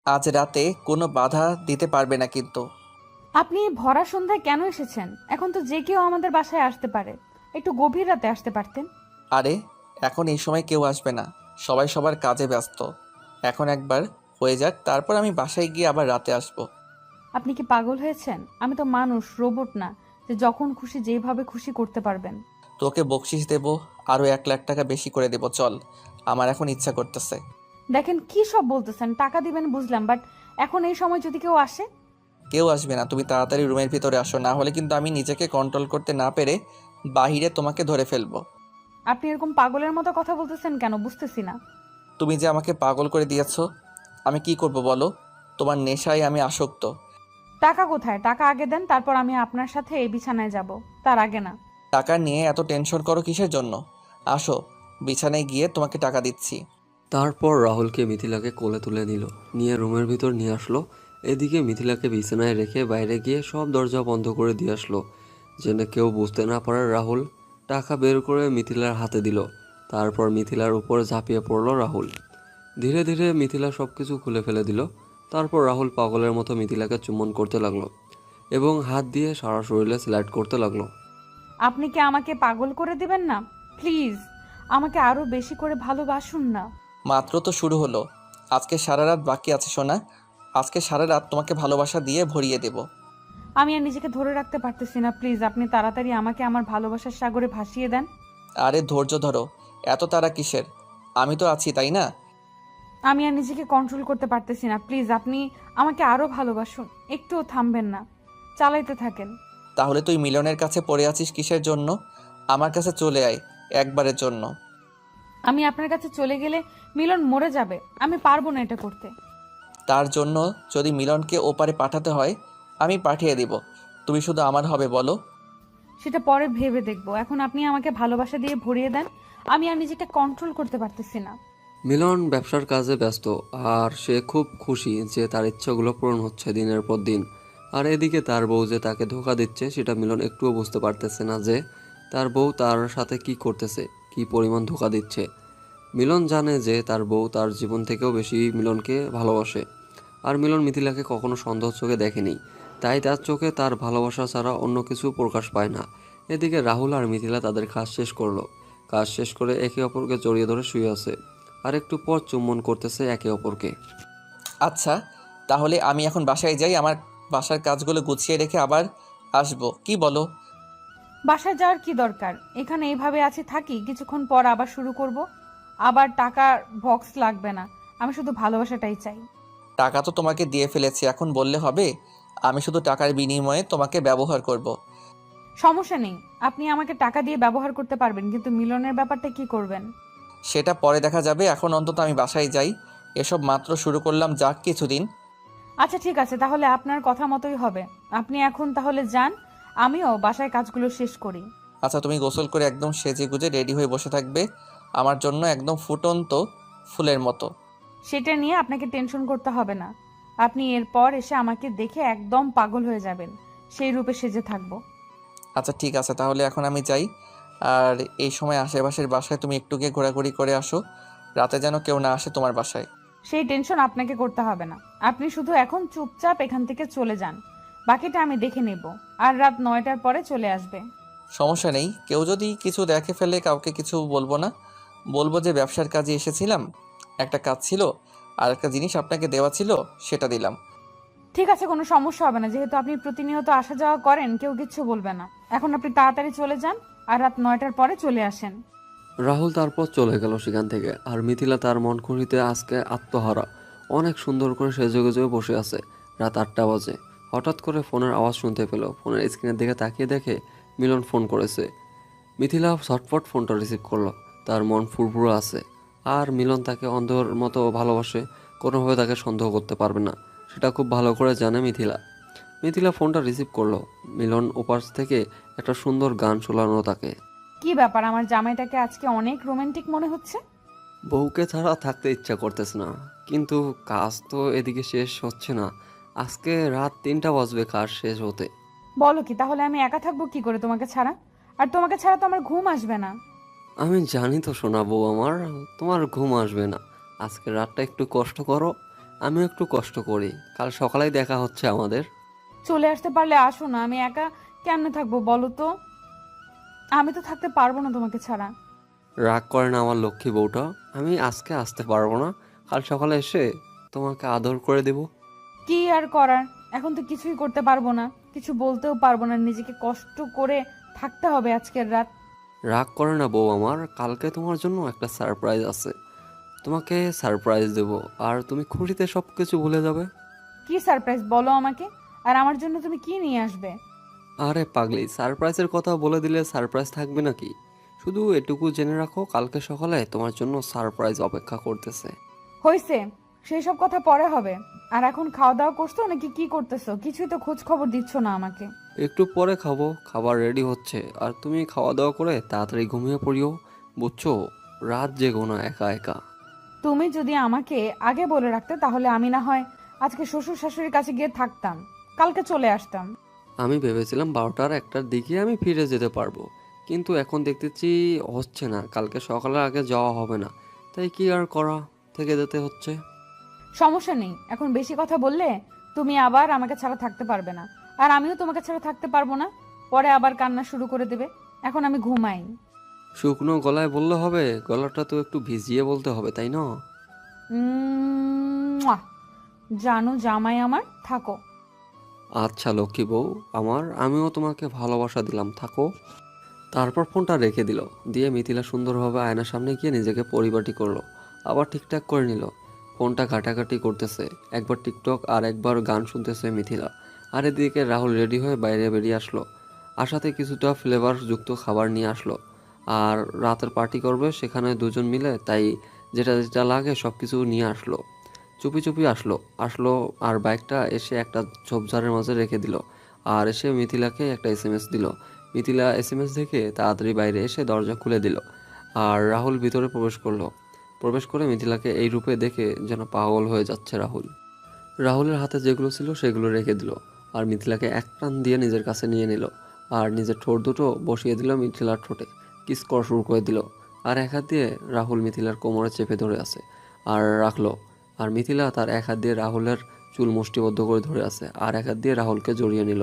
আজ রাতে কোনো বাধা দিতে পারবে না কিন্তু। আপনি ভরা সন্ধ্যায় কেন এসেছেন? এখন তো যে কেউ আমাদের বাসায় আসতে পারে। একটু গভীর রাতে আসতে পারতেন। আরে, এখন এই সময় কেউ আসবে না। সবাই সবার কাজে ব্যস্ত। এখন একবার হয়ে যাক, তারপর আমি বাসায় গিয়ে আবার রাতে আসবো। আপনি কি পাগল হয়েছেন? আমি তো মানুষ, রোবট না, যে যখন খুশি যেভাবে খুশি করতে পারবেন। তোকে বকশিস দেবো, আরও 1 লাখ টাকা বেশি করে দেবো, চল। আমার এখন ইচ্ছা করতেছে। দেখেন কি সব বলতেছেন, টাকা দিবেন বুঝলাম, বাট এখন এই সময় যদি কেউ আসে? কেউ আসবে না, তুমি তাড়াতাড়ি রুমের ভিতরে আসো, না হলে কিন্তু আমি নিজেকে কন্ট্রোল করতে না পেরে বাহিরে তোমাকে ধরে ফেলবো। আপনি এরকম পাগলের মতো কথা বলতেছেন কেন, বুঝতেছি না। তুমি যে আমাকে পাগল করে দিয়েছো, আমি কি করব বলো? তোমার নেশায় আমি আসক্ত। টাকা কোথায়? টাকা আগে দেন, তারপর আমি আপনার সাথে এই বিছানায় যাব। তার আগে না। টাকা নিয়ে এত টেনশন করো কিসের জন্য? আসো, বিছানায় গিয়ে তোমাকে টাকা দিচ্ছি। তারপর রাহুলকে মিথিলাকে কোলে তুলে নিল, নিয়ে রুমের ভিতর নিয়ে আসলো। এদিকে মিথিলাকে বিছানায় রেখে বাইরে গিয়ে সব দরজা বন্ধ করে দিয়ে আসলো, যেন কেউ বুঝতে না পারে। রাহুল টাকা বের করে মিথিলার হাতে দিল। তারপর মিথিলার উপর ঝাঁপিয়ে পড়ল রাহুল। ধীরে ধীরে মিথিলা সব কিছু খুলে ফেলে দিল। তারপর রাহুল পাগলের মতো মিথিলাকে চুম্বন করতে লাগলো এবং হাত দিয়ে সারা শরীরে স্লাইড করতে লাগলো। আপনি কি আমাকে পাগল করে দিবেন না? প্লিজ, আমাকে আরো বেশি করে ভালোবাসুন না। মাত্র তো শুরু হলো। আজকে সারা রাত বাকি আছে সোনা। আজকে সারা রাত তোমাকে ভালোবাসা দিয়ে ভরিয়ে দেব। আমি আর নিজেকে ধরে রাখতে পারতেছি না, প্লিজ আপনি তাড়াতাড়ি আমাকে আমার ভালোবাসার সাগরে ভাসিয়ে দেন। আরে ধৈর্য ধরো, এত তাড়া কিসের? আমি তো আছি, তাই না? আমি আর নিজেকে কন্ট্রোল করতে পারতেছি না, প্লিজ আপনি আমাকে আরো ভালোবাসুন। একটুও থামবেন না, চালাইতে থাকেন। তাহলে তুই মিলনের কাছে পড়ে আছিস কিসের জন্য? আমার কাছে চলে আয়, একবারের জন্য। আমি আপনার কাছে চলে গেলে মিলন মরে যাবে, আমি পারবো না এটা করতে। তার জন্য যদি মিলনকে ওপারে পাঠাতে হয়, আমি পাঠিয়ে দিব। তুমি শুধু আমার হবে বলো। সেটা পরে ভেবে দেখবো, এখন আপনি আমাকে ভালোবাসা দিয়ে ভরিয়ে দেন। আমি আর নিজেকে কন্ট্রোল করতে পারতেছি না। মিলন ব্যবসার কাজে ব্যস্ত, আর সে খুব খুশি যে তার ইচ্ছাগুলো পূরণ হচ্ছে দিনের পর দিন। আর এদিকে তার বউ যে তাকে ধোকা দিচ্ছে সেটা মিলন একটুও বুঝতে পারতেছে না, যে তার বউ তার সাথে কি করতেছে, কি পরিমাণ ধোকা দিচ্ছে। মিলন জানে যে তার বউ তার জীবন থেকেও বেশি মিলনকে ভালোবাসে। আর মিলন মিথিলাকে কখনো সন্দেহ চোখে দেখেনি, তাই তার চোখে তার ভালোবাসা ছাড়া অন্য কিছু প্রকাশ পায় না। এদিকে রাহুল আর মিথিলা তাদের কাজ শেষ করলো। কাজ শেষ করে একে অপরকে জড়িয়ে ধরে শুয়ে আছে, আর একটু পর চুম্বন করতেছে একে অপরকে। আচ্ছা, তাহলে আমি এখন বাসায় যাই, আমার বাসার কাজগুলো গুছিয়ে রেখে আবার আসবো, কি বলো? বাসায় যাওয়ার কি দরকার? এখানে এইভাবে আছি, থাকি, কিছুক্ষণ পর আবার শুরু করব। আবার টাকার বক্স লাগবে না, আমি শুধু ভালোবাসাটাই চাই। টাকা তো তোমাকে দিয়ে ফেলেছি, এখন বললে হবে? আমি শুধু টাকার বিনিময়ে তোমাকে ব্যবহার করব। সমস্যা নেই, আপনি আমাকে টাকা দিয়ে ব্যবহার করতে পারবেন, কিন্তু মিলনের ব্যাপারটা কি করবেন? সেটা পরে দেখা যাবে, এখন অন্তত আমি বাসায় যাই। এসব মাত্র শুরু করলাম, যাক কিছুদিন। আচ্ছা ঠিক আছে, তাহলে আপনার কথা মতোই হবে। আপনি এখন তাহলে যান, আমিও বাসায় কাজগুলো শেষ করি। আচ্ছা, তুমি গোসল করে একদম সেজে গুজে রেডি হয়ে বসে থাকবে আমার জন্য, একদম ফুটন্ত ফুলের মতো। সেটা নিয়ে আপনাকে টেনশন করতে হবে না। আপনি এরপর এসে আমাকে দেখে একদম পাগল হয়ে যাবেন, সেই রূপে সেজে থাকবো। আচ্ছা ঠিক আছে, তাহলে এখন আমি যাই। আর এই সময় আশেপাশের বাসায় তুমি একটু গিয়ে ঘোরাঘুরি করে আসো, রাতে যেন কেউ না আসে তোমার বাসায়। সেই টেনশন আপনাকে করতে হবে না, আপনি শুধু এখন চুপচাপ এখান থেকে চলে যান, বাকিটা আমি দেখে নেব। আর রাত 9টার পরে চলে আসবে। সমস্যা নেই, কেউ যদি কিছু দেখে ফেলে কাউকে কিছু বলবো না। বলবো যে ব্যবসার কাজে এসেছিলাম, একটা কাজ ছিল, আর একটা জিনিস আপনাকে দেওয়া ছিল, সেটা দিলাম। ঠিক আছে, কোনো সমস্যা হবে না, যেহেতু আপনি প্রতিনিয়ত আসা যাওয়া করেন, কেউ কিচ্ছু বলবে না। এখন আপনি তাড়াতাড়ি চলে যান, আর রাত 9টার পরে চলে আসেন। রাহুল তারপর চলে গেল সেখান থেকে, আর মিথিলা তার মন খুঁড়িতে আজকে আত্মহারা। অনেক সুন্দর করে সেজে গুজে বসে আছে। রাত 8টা বাজে। হঠাৎ করে ফোনের আওয়াজ শুনতে পেল। ফোনের স্ক্রিনের দিকে তাকিয়ে দেখে মিলন ফোন করেছে। মিথিলা ঝটফট ফোনটা রিসিভ করলো। তার মন ফুরফুরে আছে, আর মিলন তাকে অন্ধের মতো ভালোবাসে, কোনোভাবে তাকে সন্দেহ করতে পারবে না, সেটা খুব ভালো করে জানে মিথিলা। মিথিলা ফোনটা রিসিভ করলো। মিলন ওপাশ থেকে একটা সুন্দর গান শোনালো তাকে। কি ব্যাপার, আমার জামাইটাকে আজকে অনেক রোমান্টিক মনে হচ্ছে। বউকে ছাড়া থাকতে ইচ্ছা করতেছে না, কিন্তু কাজ তো এদিকে শেষ হচ্ছে না। আজকে রাত 3টা বাজবে কাজ শেষ হতে। বলো কি, তাহলে আমি একা থাকবো কি করে তোমাকে ছাড়া? আর তোমাকে ছাড়া তো আমার ঘুম আসবে না। আমি জানি তো শোনা বউ আমার, তোমার ঘুম আসবে না। আজকে রাতটা একটু কষ্ট করো, আমিও একটু কষ্ট করি, কাল সকালেই দেখা হচ্ছে আমাদের। চলে আসতে পারলে আসো না, আমি একা কেমনে থাকবো বলো তো? আমি তো থাকতে পারবো না তোমাকে ছাড়া। রাগ করে না আমার লক্ষ্মী বউটা। আমি আজকে আসতে পারবো না, কাল সকালে এসে তোমাকে আদর করে দেব। কি আর করার, এখন তো কিছুই করতে পারবো না, কিছু বলতেও পারবো না, নিজেকে কষ্ট করে থাকতে হবে আজকের রাত। রাগ করে না বউ আমার, কালকে তোমার জন্য একটা সারপ্রাইজ আছে। তোমাকে সারপ্রাইজ দেব, আর তুমি খুশিতে সব কিছু ভুলে যাবে। কি সারপ্রাইজ বলো আমাকে? আর আমার জন্য তুমি কি নিয়ে আসবে? আরে পাগলি, সারপ্রাইজের কথা বলে দিলে সারপ্রাইজ থাকবে নাকি? শুধু এটুকু জেনে রাখো, কালকে সকালে তোমার জন্য সারপ্রাইজ অপেক্ষা করতেছে। হয়েছে, সেই সব কথা পরে হবে। আর এখন খাওয়া দাওয়া করছো নাকি কি করতেছো? কিছুই তো খোঁজ খবর দিচ্ছ না আমাকে। একটু পরে খাবো, খাবার রেডি হচ্ছে, আর তুমি খাওয়া দাওয়া করে তাড়াতাড়ি ঘুমিয়ে পড়িও, বুঝছো? রাত জেগো না একা একা। তুমি যদি আমাকে আগে বলে রাখতে তাহলে আমি না হয় আজকে শ্বশুর শাশুড়ির কাছে গিয়ে থাকতাম, কালকে চলে আসতাম। আমি ভেবেছিলাম 12টার 1টার দিকে আমি ফিরে যেতে পারবো, কিন্তু এখন দেখতেছি হচ্ছে না, কালকে সকালের আগে যাওয়া হবে না। তাই কি আর করা, থেকে যেতে হচ্ছে। সমস্যা নেই, এখন বেশি কথা বললে তুমি আবার আমাকে ছাড়া থাকতে পারবে না, আর আমিও তোমাকে ছাড়া থাকতে পারবো না। পরে আবার কান্না শুরু করে দেবে। এখন আমি ঘুমাই। শুকনো গলায় বললে হবে? গলাটা তো একটু ভিজিয়ে বলতে হবে, তাই না? মুয়া। জানো জামাই আমার, থাকো। আচ্ছা লক্ষ্মী বউ আমার, আমিও তোমাকে ভালোবাসা দিলাম, থাকো। তারপর ফোনটা রেখে দিল, দিয়ে মিথিলা সুন্দরভাবে আয়নার সামনে গিয়ে নিজেকে পরিপাটি করলো, আবার ঠিকঠাক করে নিল। ফোনটা ঘাটাঘাটি করতেছে, একবার টিকটক আর একবার গান শুনতেছে মিথিলা। আর এদিকে রাহুল রেডি হয়ে বাইরে বেরিয়ে আসলো, আসাতে কিছুটা ফ্লেভার যুক্ত খাবার নিয়ে আসলো। আর রাতের পার্টি করবে সেখানে দুজন মিলে, তাই যেটা যেটা লাগে সব কিছু নিয়ে আসলো। চুপি চুপি আসলো আসলো আর বাইকটা এসে একটা ঝোপঝাড়ের মাঝে রেখে দিল। আর এসে মিথিলাকে একটা এসএমএস দিল। মিথিলা এসএমএস দেখে তাড়াতাড়ি বাইরে এসে দরজা খুলে দিল। আর রাহুল ভিতরে প্রবেশ করলো। প্রবেশ করে মিথিলাকে এই রূপে দেখে যেন পাগল হয়ে যাচ্ছে রাহুল। রাহুলের হাতে যেগুলো ছিল সেগুলো রেখে দিল, আর মিথিলাকে এক টান দিয়ে নিজের কাছে নিয়ে নিল। আর নিজের ঠোঁট দুটো বসিয়ে দিল মিথিলার ঠোঁটে, কিস করা শুরু করে দিল। আর এক হাত দিয়ে রাহুল মিথিলার কোমরে চেপে ধরে আছে আর রাখলো। আর মিথিলা তার এক হাত দিয়ে রাহুলের চুল মুষ্টিবদ্ধ করে ধরে আছে, আর এক হাত দিয়ে রাহুলকে জড়িয়ে নিল।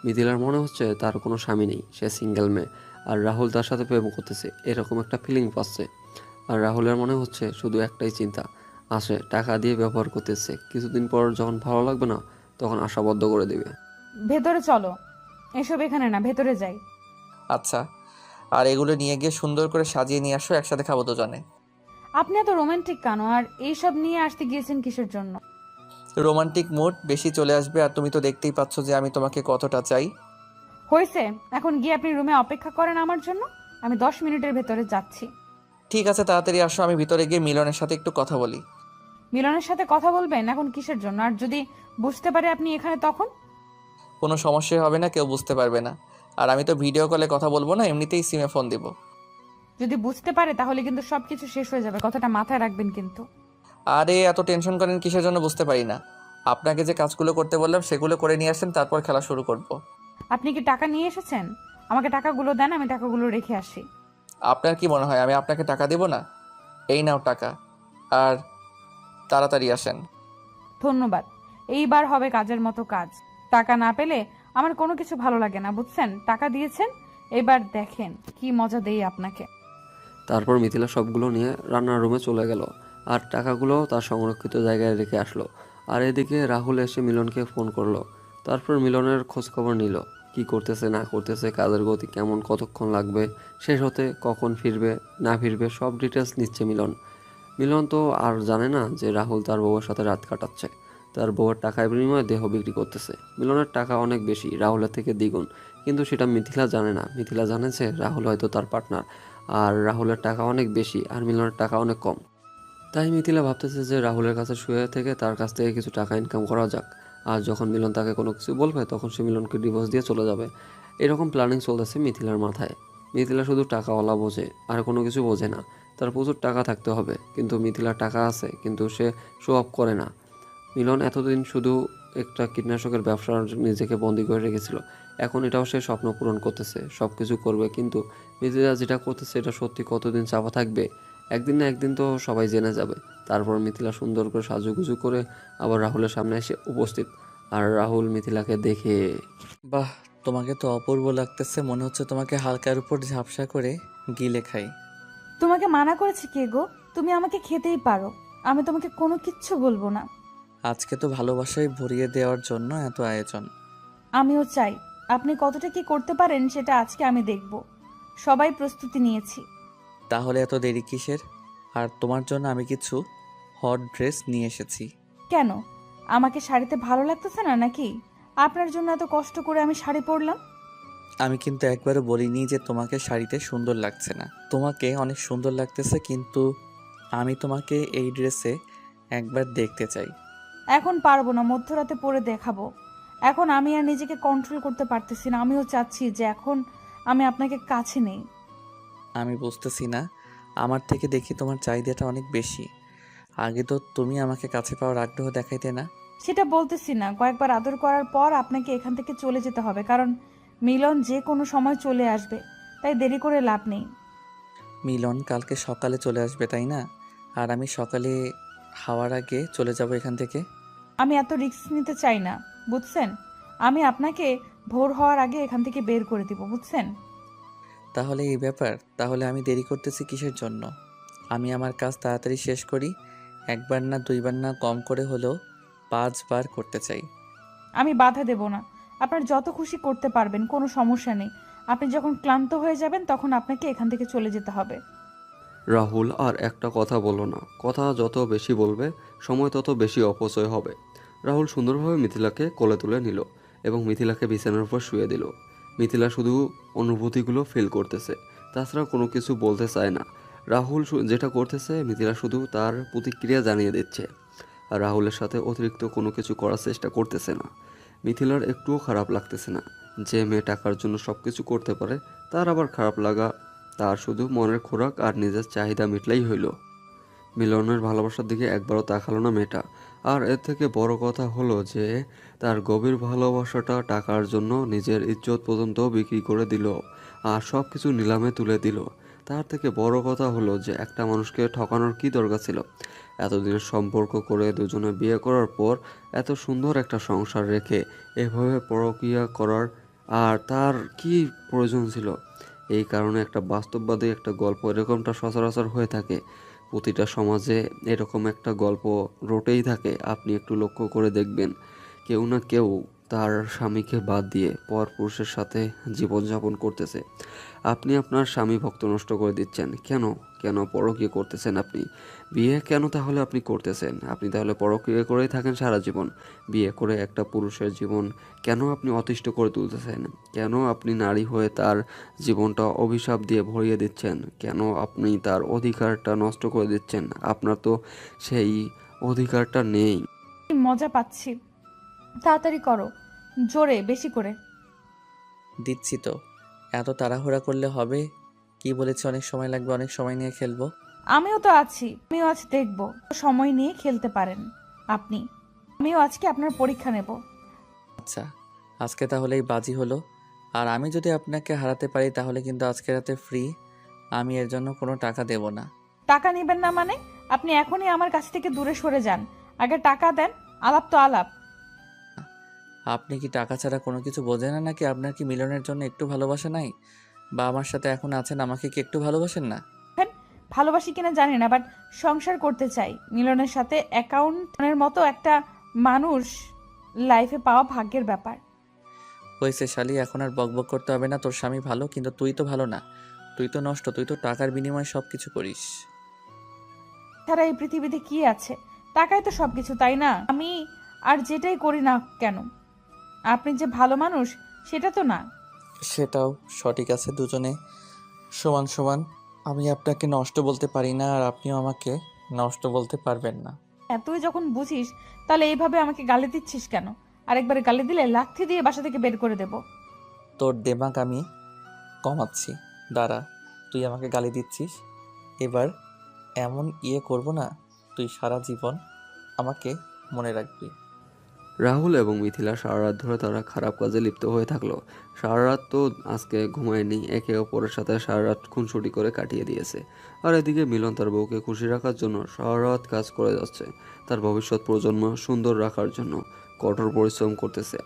মিথিলার মনে হচ্ছে তার কোনো স্বামী নেই, সে সিঙ্গেল মেয়ে, আর রাহুল তার সাথে প্রেম করতেছে, এরকম একটা ফিলিং পাচ্ছে। আর রাহুলের মনে হচ্ছে শুধু একটাই চিন্তা, আসে টাকা দিয়ে ব্যবহার করতেছে, কিছুদিন পর যখন ভালো লাগবে না তখন আশাবদ্ধ করে দেবে। ভেতরে চলো। এসব এখানে না, ভেতরে যাই। আচ্ছা, আর এগুলো নিয়ে গিয়ে সুন্দর করে সাজিয়ে নিয়ে আসো, একসাথে খাবো দুজনে। আপনি এত রোমান্টিক কেন? আর এইসব নিয়ে আসতে গিয়েছেন কিসের জন্য? রোমান্টিক মুড বেশি চলে আসবে, আর তুমি তো দেখতেই পাচ্ছ যে আমি তোমাকে কতটা চাই। হয়েছে, এখন গিয়ে আপনি রুমে অপেক্ষা করেন আমার জন্য। আমি 10 মিনিটের ভেতরে যাচ্ছি। ঠিক আছে, তাড়াতাড়ি আসো, আমি ভিতরে গিয়ে মিলনের সাথে একটু কথা বলি। মিলনের সাথে কথা বলবেন এখন কিসের জন্য? আর যদি বুঝতে পারে আপনি এখানে, তখন? কোনো সমস্যাই হবে না, কেউ বুঝতে পারবে না। আর আমি তো ভিডিও কলে কথা বলবো না, এমনিতেই সিমে ফোন দিব। যদি বুঝতে পারে তাহলে কিন্তু সবকিছু শেষ হয়ে যাবে, কথাটা মাথায় রাখবেন কিন্তু। আরে এত টেনশন করেন কিসের জন্য বুঝতে পারি না। আপনাকে যে কাজগুলো করতে বললাম সেগুলো করে নিয়ে আসেন, তারপর খেলা শুরু করব। আপনি কি টাকা নিয়ে এসেছেন? আমাকে টাকাগুলো দেন, আমি টাকাগুলো রেখে আসি। আপনার কি মনে হয় আমি আপনাকে টাকা দেব না? এই নাও টাকা, আর তাড়াতাড়ি আসেন। ধন্যবাদ। এইবার হবে কাজের মতো কাজ। টাকা না পেলে আমার কোনো কিছু ভালো লাগে না, বুঝছেন? টাকা দিয়েছেন, এবার দেখেন কি মজা দেই আপনাকে। তারপর মিথিলা সবগুলো নিয়ে রান্নার রুমে চলে গেল, আর টাকাগুলো তার সংরক্ষিত জায়গায় রেখে আসলো। আর এদিকে রাহুল এসে মিলনকে ফোন করলো। তারপর মিলনের খোঁজখবর নিল, কি করতেছে না করতেছে, কাজের গতি কেমন, কতক্ষণ লাগবে শেষ হতে, কখন ফিরবে না ফিরবে, সব ডিটেলস নিচ্ছে মিলন। মিলন তো আর জানে না যে রাহুল তার বউয়ের সাথে রাত কাটাচ্ছে, তার বউয়ের টাকার বিনিময়ে দেহ বিক্রি করতেছে। মিলনের টাকা অনেক বেশি, রাহুলের থেকে দ্বিগুণ, কিন্তু সেটা মিথিলা জানে না। মিথিলা জানে যে রাহুল হয়তো তার পার্টনার, আর রাহুলের টাকা অনেক বেশি আর মিলনের টাকা অনেক কম। তাই মিথিলা ভাবতেছে যে রাহুলের কাছে শুয়ে থেকে তার কাছ থেকে কিছু টাকা ইনকাম করা যাক, আর যখন মিলন তাকে কোনো কিছু বলবে তখন সে মিলনকে ডিভোর্স দিয়ে চলে যাবে। এরকম প্ল্যানিং চলতেছে মিথিলার মাথায়। মিথিলা শুধু টাকাওয়ালা বোঝে, আর কোনো কিছু বোঝে না। তার প্রচুর টাকা থাকতে হবে, কিন্তু মিথিলার টাকা আছে কিন্তু সে শো অফ করে না। মিলন এতদিন শুধু একটা কীটনাশকের ব্যবসার নিজেকে বন্দি করে রেখেছিল, এখন এটাও সে স্বপ্ন পূরণ করতেছে, সব কিছু করবে, কিন্তু মিথিলা যেটা করতেছে এটা সত্যি কতদিন চাপা থাকবে? একদিন না একদিন তো সবাই জেনে যাবে। তারপর মিথিলা সুন্দর করে সাজুগুজু করে আবার রাহুলের সামনে এসে উপস্থিত। আর রাহুল মিথিলাকে দেখে, বাহ, তোমাকে তো অপূর্ব লাগতেছে, মনে হচ্ছে তোমাকে হালকার উপর ঝাপসা করে গিলে খাই। তোমাকে মানা করেছি কে গো? তুমি আমাকে খেতেই পারো, আমি তোমাকে কোনো কিচ্ছু বলবো না। আজকে তো ভালোবাসায় ভরিয়ে দেওয়ার জন্য এত আয়োজন। আমিও চাই আপনি কতটা কি করতে পারেন সেটা আজকে আমি দেখব। সবাই প্রস্তুতি নিয়েছি। তাহলে এত দেরি কিসের? আর তোমার জন্য আমি কিছু হট ড্রেস নিয়ে এসেছি। কেন, আমাকে শাড়িতে ভালো লাগতেছে না নাকি? আপনার জন্য এত কষ্ট করে আমি শাড়ি পরলাম। আমি কিন্তু একবারও বলিনি যে তোমাকে শাড়িতে সুন্দর লাগছে না। তোমাকে অনেক সুন্দর লাগতেছে, কিন্তু আমি তোমাকে এই ড্রেসে একবার দেখতে চাই। এখন পারবো না, মধ্যরাতে পরে দেখাবো। এখন আমি আর নিজেকে কন্ট্রোল করতে পারতেছি না। আমিও চাচ্ছি যে এখন আমি আপনাকে কাছে নেই। আমি বুঝতেছি না, আমার থেকে দেখি তোমার চাহিদাটা অনেক বেশি। আগে তো তুমি আমাকে কাছে পাওয়ার আগ্রহ দেখাইতে না। সেটা বলতেছি না, কয়েকবার আদর করার পর আপনাকে এখান থেকে চলে যেতে হবে, কারণ মিলন যে কোনো সময় চলে আসবে, তাই দেরি করে লাভ নেই। মিলন কালকে সকালে চলে আসবে, তাই না? আর আমি সকালে হাওয়ার আগে চলে যাব এখান থেকে। আমি এত রিস্ক নিতে চাই না, বুঝছেন? আমি আপনাকে ভোর হওয়ার আগে এখান থেকে বের করে দিব, বুঝছেন? তাহলে এই ব্যাপার, তাহলে আমি দেরি করতেছি কিসের জন্য? আমি আমার কাজ তাড়াতাড়ি শেষ করি। একবার না দুইবার না, কম করে হলেও 5 বার করতে চাই। আমি বাধা দেব না। আপনার যত খুশি করতে পারবেন, কোনো সমস্যা নেই। আপনি যখন ক্লান্ত হয়ে যাবেন তখন আপনাকে এখান থেকে চলে যেতে হবে। রাহুল আর একটা কথা বলল না। কথা যত বেশি বলবে সময় তত বেশি অপচয় হবে। রাহুল সুন্দরভাবে মিথিলাকে কোলে তুলে নিল এবং মিথিলাকে বিছানার উপর শুয়ে দিল। মিথিলা শুধু অনুভূতিগুলো ফিল করতেছে, তাছাড়া কোনো কিছু বলতে চায় না। রাহুল যেটা করতেছে মিথিলা শুধু তার প্রতিক্রিয়া জানিয়ে দিচ্ছে, আর রাহুলের সাথে অতিরিক্ত কোনো কিছু করার চেষ্টা করতেছে না। মিথিলার একটুও খারাপ লাগতেছে না। যে মেয়ে টাকার জন্য সব কিছু করতে পারে, তার আবার খারাপ লাগা? তার শুধু মনের খোরাক আর নিজের চাহিদা মিটলেই হইল। মিলনের ভালোবাসার দিকে একবারও তাকালো না মেয়েটা। আর এর থেকে বড় কথা হলো যে তার গভীর ভালোবাসাটা টাকার জন্য নিজের ইজ্জত পর্যন্ত বিক্রি করে দিল, আর সব কিছু নিলামে তুলে দিল। তার থেকে বড় কথা হলো যে একটা মানুষকে ঠকানোর কি দরকার ছিল? এতদিনের সম্পর্ক করে দুজনে বিয়ে করার পর এত সুন্দর একটা সংসার রেখে এভাবে পরকীয়া করার আর তার কি প্রয়োজন ছিল? এই কারণে একটা বাস্তববাদী একটা গল্প এরকমটা সচরাচর হয়ে থাকে। প্রতিটা সমাজে এরকম একটা গল্প রটেই থাকে। আপনি একটু লক্ষ্য করে দেখবেন, কেউ না কেউ তার স্বামীকে বাদ দিয়ে পরপুরুষের সাথে জীবনযাপন করতেছে। আপনি আপনার স্বামী ভক্ত নষ্ট করে দিচ্ছেন কেন? কেন পরকীয়া করতেছেন আপনি? বিয়ে কেন তাহলে আপনি করতেছেন? আপনি তাহলে পরকীয়া করেই থাকেন সারা জীবন। বিয়ে করে একটা পুরুষের জীবন কেন আপনি অতিষ্ঠ করে তুলতেছেন? কেন আপনি নারী হয়ে তার জীবনটা অভিশাপ দিয়ে ভরিয়ে দিচ্ছেন? কেন আপনি তার অধিকারটা নষ্ট করে দিচ্ছেন? আপনার তো সেই অধিকারটা নেই। মজা পাচ্ছি, তাড়াতাড়ি করো, জোরে, বেশি করে। দিচ্ছি তো। এত তাড়াহুড়া করলে হবে? কি বলেছি অনেক সময় লাগবে, অনেক সময় নিয়ে খেলবো। আমিও তো আছি, আমিও আজ দেখবো, সময় নিয়ে খেলতে পারেন আপনি। আমিও আজকে আপনার পরীক্ষা নেব। আচ্ছা, আজকে তাহলে এই বাজি হলো। আর আমি যদি আপনাকে হারাতে পারি তাহলে কিন্তু আজকে রাতে ফ্রি। আমি এর জন্য কোনো টাকা দেব না। টাকা নেবেন না মানে? আপনি এখনই আমার কাছ থেকে দূরে সরে যান। আগে টাকা দেন, আলাপ তো আলাপ। আপনি কি টাকা ছাড়া কোনো কিছু বোঝেন না নাকি? আপনার কি মিলনের জন্য একটু ভালোবাসা নাই? বা আমার সাথে এখন আছেন, আমাকে কি একটু ভালোবাসেন না? দেখেন, ভালোবাসি কিনা জানি না, বাট সংসার করতে চাই মিলনের সাথে। অ্যাকাউন্টের মতো একটা মানুষ লাইফে পাওয়া ভাগ্যের ব্যাপার। হয়েছে শালি, এখন আর বকবক করতে হবে না। তোর স্বামী ভালো, কিন্তু তুই তো ভালো না। তুই তো নষ্ট, তুই তো টাকার বিনিময়ে সব কিছু করিস। ছাড়া এই পৃথিবীতে কি আছে? টাকাই তো সবকিছু, তাই না? আমি আর যেটাই করি না কেন, আপনি যে ভালো মানুষ সেটা তো না। সেটাও সঠিক আছে, দুজনে সমান সমান। আমি আপনাকে নষ্ট বলতে পারি না, আর আপনিও আমাকে নষ্ট বলতে পারবেন না। হ্যাঁ, তুই যখন বুঝিস তাহলে এইভাবে আমাকে গালি দিচ্ছিস কেন? আরেকবার গালি দিলে লাথি দিয়ে বাসা থেকে বের করে দেব। তোর দেমাগ আমি কমাচ্ছি, দাঁড়া। তুই আমাকে গালি দিচ্ছিস, এবার এমন করব না, তুই সারা জীবন আমাকে মনে রাখবি। রাহুল এবং মিথিলা সারা রাত ধরে তারা খারাপ কাজে লিপ্ত হয়ে থাকলো। সারা রাত তো আজকে ঘুমায়নি, একে অপরের সাথে সারা রাত খুনসুটি করে কাটিয়ে দিয়েছে। আর এদিকে মিলন তার বউকে খুশি রাখার জন্য সারা রাত কাজ করে যাচ্ছে, তার ভবিষ্যৎ প্রজন্ম সুন্দর রাখার জন্য কঠোর পরিশ্রম করতেছে।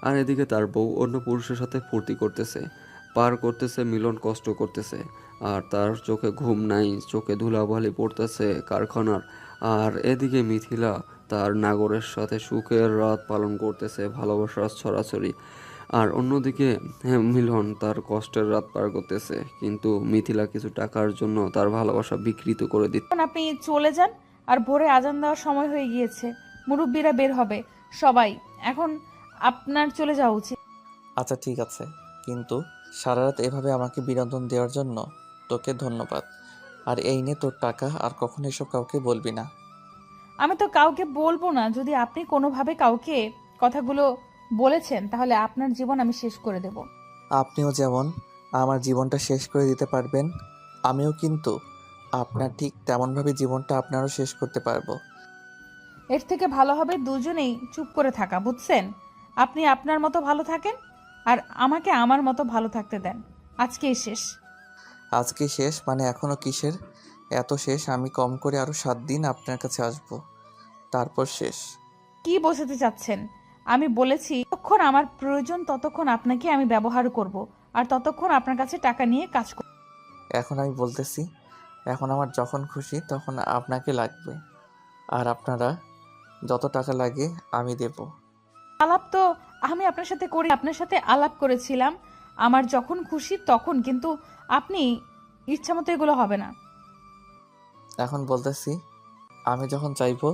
আর এদিকে তার বউ অন্য পুরুষের সাথে ফুর্তি করতেছে, পার করতেছে, মিলন কষ্ট করতেছে। আর তার চোখে ঘুম নাই, চোখে ধুলাবালি পড়তেছে কারখানার। আর এদিকে মিথিলা তার নাগরের সাথে সুখের রাত পালন করতেছে, ভালোবাসার ছড়াছড়ি। আর অন্যদিকে মিলন তার কষ্টের রাত পার করতেছে, কিন্তু মিথিলা কিছু টাকার জন্য তার ভালোবাসা বিকৃত করে দিচ্ছে। এখন আপনি চলে যান, আর ভোরে আজান দেওয়ার সময় হয়ে গিয়েছে, মুরব্বীরা বের হবে সবাই। এখন আপনার চলে যাওয়া উচিত। আচ্ছা ঠিক আছে, কিন্তু সারা রাত এভাবে আমাকে বিনোদন দেওয়ার জন্য তোকে ধন্যবাদ। আর এই নে তোর টাকা, আর কখনো এসব কাউকে বলবি না। আমি তো কাউকে বলবো না। যদি আপনি কোনোভাবে কাউকে কথাগুলো বলেছেন, তাহলে আপনার জীবন আমি শেষ করে দেব। আপনিও যেমন আমার জীবনটা শেষ করে দিতে পারবেন, আমিও কিন্তু আপনার ঠিক তেমনভাবে জীবনটা আপনারও শেষ করতে পারবো। এর থেকে ভালো হবে দুজনেই চুপ করে থাকা, বুঝছেন? আপনি আপনার মতো ভালো থাকেন, আর আমাকে আমার মতো ভালো থাকতে দেন। আজকেই শেষ। আজকে শেষ মানে এখনো কিসের এত শেষ? আমি কম করে আরো 7 দিন আপনার কাছে আসবো, তারপর শেষ। কি বোঝাতে চাচ্ছেন? আমি বলেছি যতক্ষণ আমার প্রয়োজন ততক্ষণ আপনাকে আমি ব্যবহার করব, আর ততক্ষণ আপনার কাছে টাকা নিয়ে কাজ করব। এখন আমি বলতেছি, এখন আমার যখন খুশি তখন আপনাকে লাগবে, আর আপনারা যত টাকা লাগে আমি দেব। আলাপ তো আমি আপনার সাথে করি, আপনার সাথে আলাপ করেছিলাম আমার যখন খুশি তখন, কিন্তু আপনি ইচ্ছা মতো এগুলো হবে না। এখন বলতেছি, আমি যখন চাইবো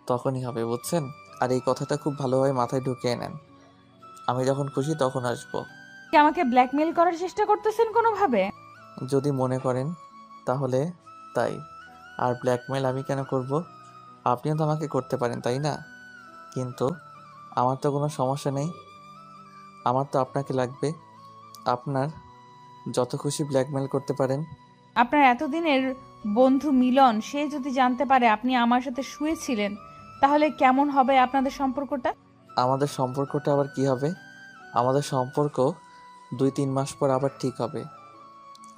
তখনই হবে, বুঝছেন? আর এই কথাটা খুব ভালোভাবে মাথায় ঢুকিয়ে নেন, আমি যখন খুশি তখন আসবো। কি আমাকে ব্ল্যাকমেল করার চেষ্টা করতেছেন কোনোভাবে? যদি মনে করেন তাহলে তাই। আর ব্ল্যাকমেল আমি কেন করব? আপনিও তো আমাকে করতে পারেন, তাই না? কিন্তু আমার তো কোনো সমস্যা নেই, আমার তো আপনাকে লাগবে। আপনার যত খুশি ব্ল্যাকমেল করতে পারেন। আপনার এতদিনের বন্ধু মিলন, সে যদি জানতে পারে আপনি আমার সাথে শুয়েছিলেন, তাহলে কেমন হবে আপনাদের সম্পর্কটা? আমাদের সম্পর্কটা আবার কি হবে? আমাদের সম্পর্ক 2-3 মাস পর আবার ঠিক হবে।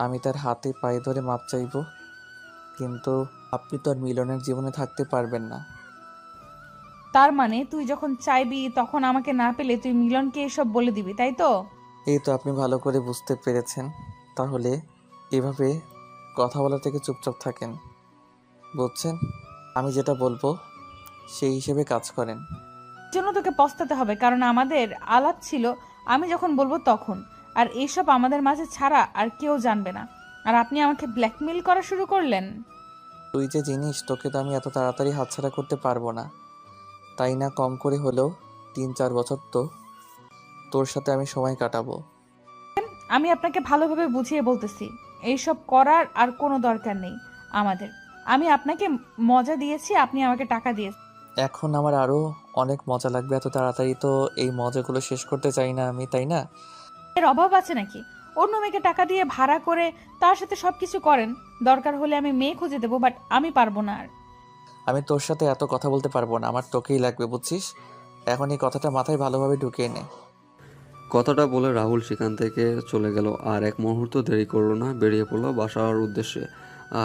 আমি তার হাতে পায়ে ধরে মাপ চাইবো, কিন্তু আপনি তো আর মিলনের জীবনে থাকতে পারবেন না। তার মানে তুই যখন চাইবি তখন আমাকে না পেলে তুই মিলনকে এসব বলে দিবি, তাই তো? এই তো আপনি ভালো করে বুঝতে পেরেছেন। তাহলে এভাবে কথা বলা থেকে চুপচাপ থাকেন, বুঝছেন? আমি যেটা বলবো সেই হিসেবে কাজ করেন। এর জন্য তোকে পস্তাতে হবে, কারণ আমাদের আলাপ ছিল আমি যখন বলবো তখন, আর এইসব আমাদের মাঝে ছাড়া আর কেউ জানবে না। আর আপনি আমাকে ব্ল্যাকমেল করা শুরু করলেন। তুই যে জিনিস, তোকে তো আমি এত তাড়াতাড়ি হাতছাড়া করতে পারবো না, তাই না? কম করে হলেও 3-4 বছর তো তোর সাথে আমি সময় কাটাবো। আমি আপনাকে ভালোভাবে বুঝিয়ে বলতেছি, এইসব করার আর কোনো দরকার নেই আমাদের। আমি আপনাকে মজা দিয়েছি, আপনি আমাকে টাকা দিয়েছেন। এখন আমার আরো অনেক মজা লাগবে, এত তাড়াতাড়ি তো এই মজাগুলো শেষ করতে চাই না আমি, তাই না? এর অভাব আছে নাকি? অন্য মেয়েকে টাকা দিয়ে ভাড়া করে তার সাথে সবকিছু করেন, দরকার হলে আমি মেয়ে খুঁজে দেবো, বাট আমি পারবো না আর। আমি তোর সাথে এত কথা বলতে পারবো না, আমার তোকেই লাগবে, বুঝছিস? এখন এই কথাটা মাথায় ভালোভাবে ঢুকিয়ে নে। কথাটা বলে রাহুল সেখান থেকে চলে গেল, আর এক মুহূর্ত দেরি করলো না, বেরিয়ে পড়লো বাসার উদ্দেশ্যে।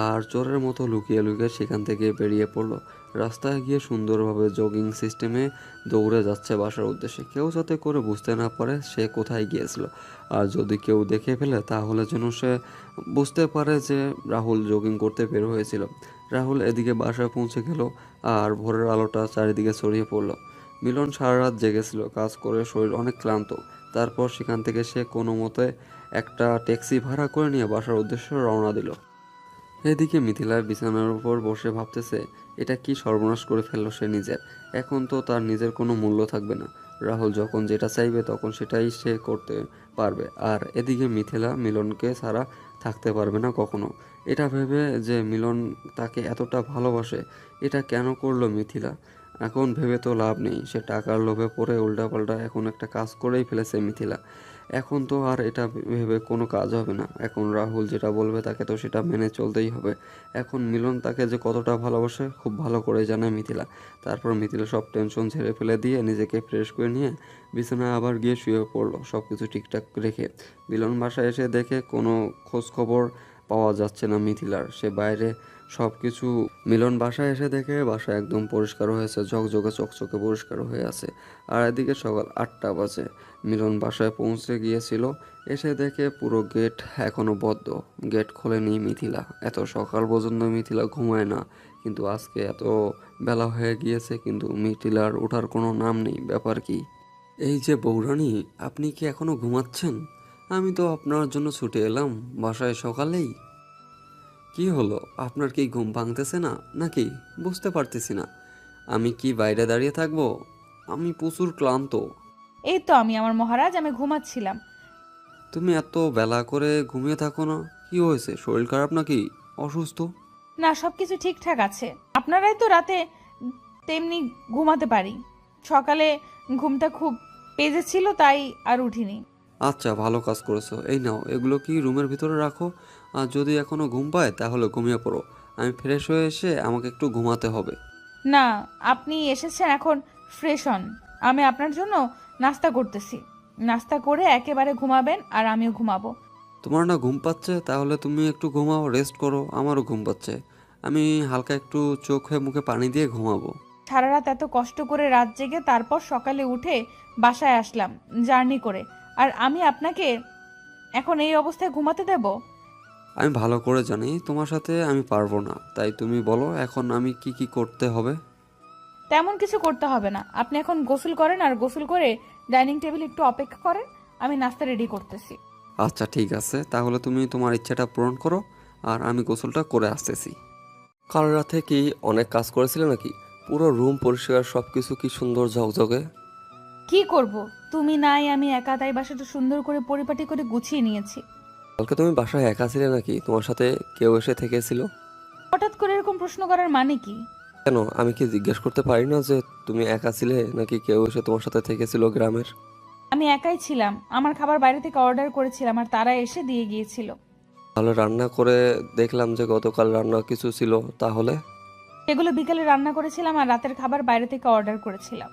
আর চোরের মতো লুকিয়ে লুকিয়ে সেখান থেকে বেরিয়ে পড়লো। রাস্তায় গিয়ে সুন্দরভাবে জগিং সিস্টেমে দৌড়ে যাচ্ছে বাসার উদ্দেশ্যে, কেউ যাতে করে বুঝতে না পারে সে কোথায় গিয়েছিল। আর যদি কেউ দেখে ফেলে তাহলে যেন সে বুঝতে পারে যে রাহুল জগিং করতে বের হয়েছিল। রাহুল এদিকে বাসায় পৌঁছে গেল, আর ভোরের আলোটা চারিদিকে ছড়িয়ে পড়লো। মিলন সারা রাত জেগেছিল, কাজ করে শরীর অনেক ক্লান্ত। তারপর সেখান থেকে সে কোনো মতে একটা ট্যাক্সি ভাড়া করে নিয়ে বাসার উদ্দেশ্যে রওনা দিল। এদিকে মিথিলা বিছানার উপর বসে ভাবতেছে, এটা কি সর্বনাশ করে ফেললো সে নিজের। এখন তো তার নিজের কোনো মূল্য থাকবে না। রাহুল যখন যেটা চাইবে তখন সেটাই সে করতে পারবে। আর এদিকে মিথিলা মিলনকে ছাড়া থাকতে পারবে না কখনো। এটা ভেবে যে মিলন তাকে এতটা ভালোবাসে, এটা কেন করলো মিথিলা? এখন ভেবে তো লাভ নেই, সে টাকার লোভে পড়ে উল্টাপাল্টা এখন একটা কাজ করেই ফেলেছে মিথিলা। এখন তো আর এটা ভেবে কোনো কাজ হবে না। এখন রাহুল যেটা বলবে তাকে তো সেটা মেনে চলতেই হবে। এখন মিলন তাকে যে কতটা ভালোবাসে খুব ভালো করে জানে মিথিলা। তারপর মিথিলা সব টেনশন ঝেড়ে ফেলে দিয়ে নিজেকে ফ্রেশ করে নিয়ে বিছানায় আবার গিয়ে শুয়ে পড়লো সব কিছু ঠিকঠাক রেখে। মিলন বাসায় এসে দেখে কোনো খোঁজ খবর পাওয়া যাচ্ছে না মিথিলার। সে বাইরে সব কিছু মিলন বাসায় এসে দেখে বাসা একদম পরিষ্কার হয়েছে, ঝকঝকে চকচকে পরিষ্কার হয়ে আছে। আর এদিকে সকাল 8টা বাজে। মিলন বাসায় পৌঁছে গিয়েছিল। এসে দেখে পুরো গেট এখনো বদ্ধ। গেট খোলেনি মিথিলা। এত সকাল পর্যন্ত মিথিলা ঘুমায় না, কিন্তু আজকে এত বেলা হয়ে গিয়েছে কিন্তু মিথিলার ওঠার কোনো নাম নেই। ব্যাপার কি? এই যে বৌরানী, আপনি কি এখনো ঘুমাচ্ছেন? আমি তো আপনার জন্য ছুটে এলাম বাসায় সকালেই। কি হলো, আপনার কি ঘুম ভাঙতেছে না নাকি? বুঝতে পারতেছি না। আমি কি বাইরে দাঁড়িয়ে থাকবো? আমি প্রচুর ক্লান্ত। এই তো আমার মহারাজ, আমি ঘুমাচ্ছিলাম। তুমি এত বেলা করে ঘুমিয়ে থাকো না? কি হয়েছে, শরীর খারাপ নাকি? অসুস্থ? না, সবকিছু ঠিকঠাক আছে। আপনারাই তো রাতে তেমনি ঘুমাতে পারি। সকালে ঘুমটা খুব পেজে ছিল, তাই আর উঠিনি। আচ্ছা, ভালো কাজ করেছো। এই নাও, এগুলো কি রুমের ভিতরে রাখো। আর যদি এখনো ঘুম পায় তাহলে ঘুমিয়ে পড়ো। আমি ফ্রেশ হয়ে এসে আমাকে একটু ঘুমাতে হবে। না, আপনি এসেছেন, এখন ফ্রেশ হন। আমি আপনার জন্য নাস্তা করতেছি। নাস্তা করে একেবারে ঘুমাবেন আর আমিও ঘুমাবো। তোমার না ঘুম পাচ্ছে? তাহলে তুমি একটু ঘুমাও, রেস্ট করো। আমারও ঘুম পাচ্ছে। আমি হালকা একটু চোখে মুখে পানি দিয়ে ঘুমাবো। সারা রাত এত কষ্ট করে রাত জেগে তারপর সকালে উঠে বাসায় আসলাম জার্নি করে, আর আমি আপনাকে এখন এই অবস্থায় ঘুমাতে দেব? আমি ভালো করে জানি তোমার সাথে আমি পারবো না, তাই তুমি বলো এখন আমি কি কি করতে হবে। তেমন কিছু করতে হবে না, আপনি এখন গোসল করেন, আর গোসল করে ডাইনিং টেবিল একটু অপেক্ষা করেন, আমি নাস্তা রেডি করতেছি। আচ্ছা ঠিক আছে, তাহলে তুমি তোমার ইচ্ছাটা পূরণ করো আর আমি গোসলটা করে আসতেছি। কাল রাতে কি অনেক কাজ করেছিলে নাকি? পুরো রুম পরিষ্কার, সব কিছু কি সুন্দর ঝকঝকে। কি করব, তুমি নাই, আমি একা, তাই বাসাটা সুন্দর করে পরিপাটি করে গুছিয়ে নিয়েছি। কালকে তুমি বাসায় একা ছিলে নাকি তোমার সাথে কেউ এসে থেকেছিল? হঠাৎ করে এরকম প্রশ্ন করার মানে কি? কেন, আমি কি জিজ্ঞেস করতে পারি না যে তুমি একা ছিলে নাকি কেউ এসে তোমার সাথে থেকেছিল গ্রামের? আমি একাই ছিলাম, আমার খাবার বাইরে থেকে অর্ডার করেছিলাম আর তারা এসে দিয়ে গিয়েছিল। তাহলে রান্না করে দেখলাম যে গতকাল রান্না কিছু ছিল, তাহলে? সেগুলো বিকেলে রান্না করেছিলাম আর রাতের খাবার বাইরে থেকে অর্ডার করেছিলাম।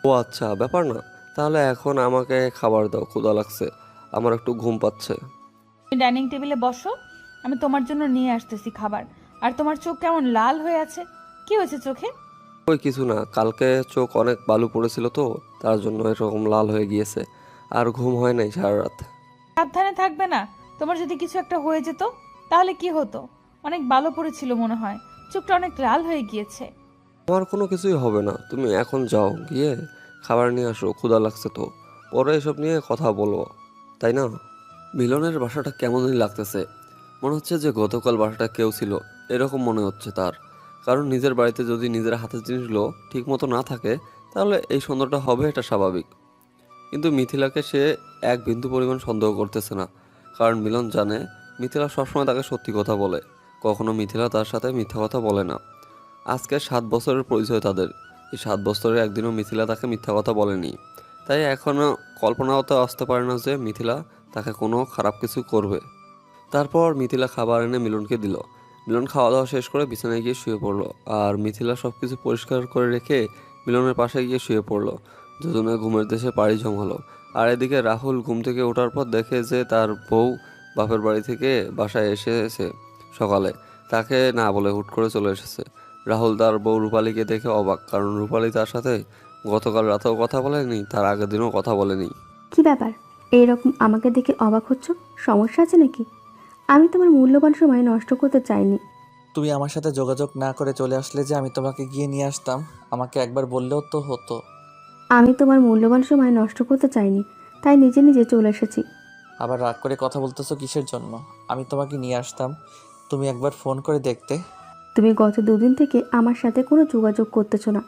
ও আচ্ছা, ব্যাপার না। তাহলে এখন আমাকে খাবার দাও, ক্ষুধা লাগছে। আমার একটু ঘুম পাচ্ছে। তুমি ডাইনিং টেবিলে বসো, আমি তোমার জন্য নিয়ে আসতেছি খাবার। আর তোমার চোখ কেমন লাল হয়ে আছে, কি হয়েছে চোখে? ওই কিছু না, কালকে চোখ অনেক বালু পড়েছিল তো, তার জন্য এরকম লাল হয়ে গিয়েছে। আর ঘুম হয় নাই সারা রাত। সাবধানে থাকবে না? তোমার যদি কিছু একটা হয়ে যেত তাহলে কি হতো? অনেক ভালো পড়েছিল মনে হয়, চোখটা অনেক লাল হয়ে গিয়েছে। আমার কোনো কিছুই হবে না, তুমি এখন যাও, গিয়ে খাবার নিয়ে আসো, ক্ষুধা লাগছে তো। পরে এসব নিয়ে কথা বলবো, তাই না? মিলনের বাসাটা কেমনই লাগতেছে। মনে হচ্ছে যে গতকাল বাসাটা কেউ ছিল, এরকম মনে হচ্ছে তার। কারণ নিজের বাড়িতে যদি নিজের হাতের জিনিসগুলো ঠিক মতো না থাকে তাহলে এই সন্দেহটা হবে, এটা স্বাভাবিক। কিন্তু মিথিলাকে সে এক বিন্দু পরিমাণ সন্দেহ করতেছে না। কারণ মিলন জানে মিথিলা সবসময় তাকে সত্যি কথা বলে, কখনো মিথিলা তার সাথে মিথ্যা কথা বলে না। আজকে 7 বছরের পরিচয় তাদের। এই 7 বছরে একদিনও মিথিলা তাকে মিথ্যা কথা বলেনি। তাই এখনও কল্পনাও আসতে পারে না যে মিথিলা তাকে কোনো খারাপ কিছু করবে। তারপর মিথিলা খাবার এনে মিলনকে দিল। মিলন খাওয়া দাওয়া শেষ করে বিছানায় গিয়ে শুয়ে পড়লো। আর মিথিলা সব কিছু পরিষ্কার করে রেখে মিলনের পাশে গিয়ে শুয়ে পড়লো। দুজনে ঘুমের দেশে পাড়ি জমালো। আর এদিকে রাহুল ঘুম থেকে ওঠার পর দেখে যে তার বউ বাপের বাড়ি থেকে বাসায় এসেছে সকালে। তাকে না বলে হুট করে চলে এসেছে। রাহুল তার বউ রূপালীকে দেখে অবাক, কারণ রূপালী তার সাথে গতকাল রাতেও কথা বলেনি, তার আগের দিনও কথা বলেনি। কি ব্যাপার, এইরকম আমাকে দেখে অবাক হচ্ছ? সমস্যা আছে নাকি? আমি তোমার মূল্যবান সময় নষ্ট করতে চাইনি। তুমি আমার সাথে যোগাযোগ না করে চলে আসলে যে আমি তোমাকে গিয়ে নিয়ে আসতাম, আমাকে একবার বললেও তো হতো। আমি তোমার মূল্যবান সময় নষ্ট করতে চাইনি, তাই নিজে নিজে চলে এসেছি। আবার রাগ করে কথা বলতেছো কিসের জন্য? আমি তোমাকে নিয়ে আসতাম, তুমি একবার ফোন করে দেখতে। তুমি গত 2 দিন থেকে আমার সাথে কোনো যোগাযোগ করতেছো না।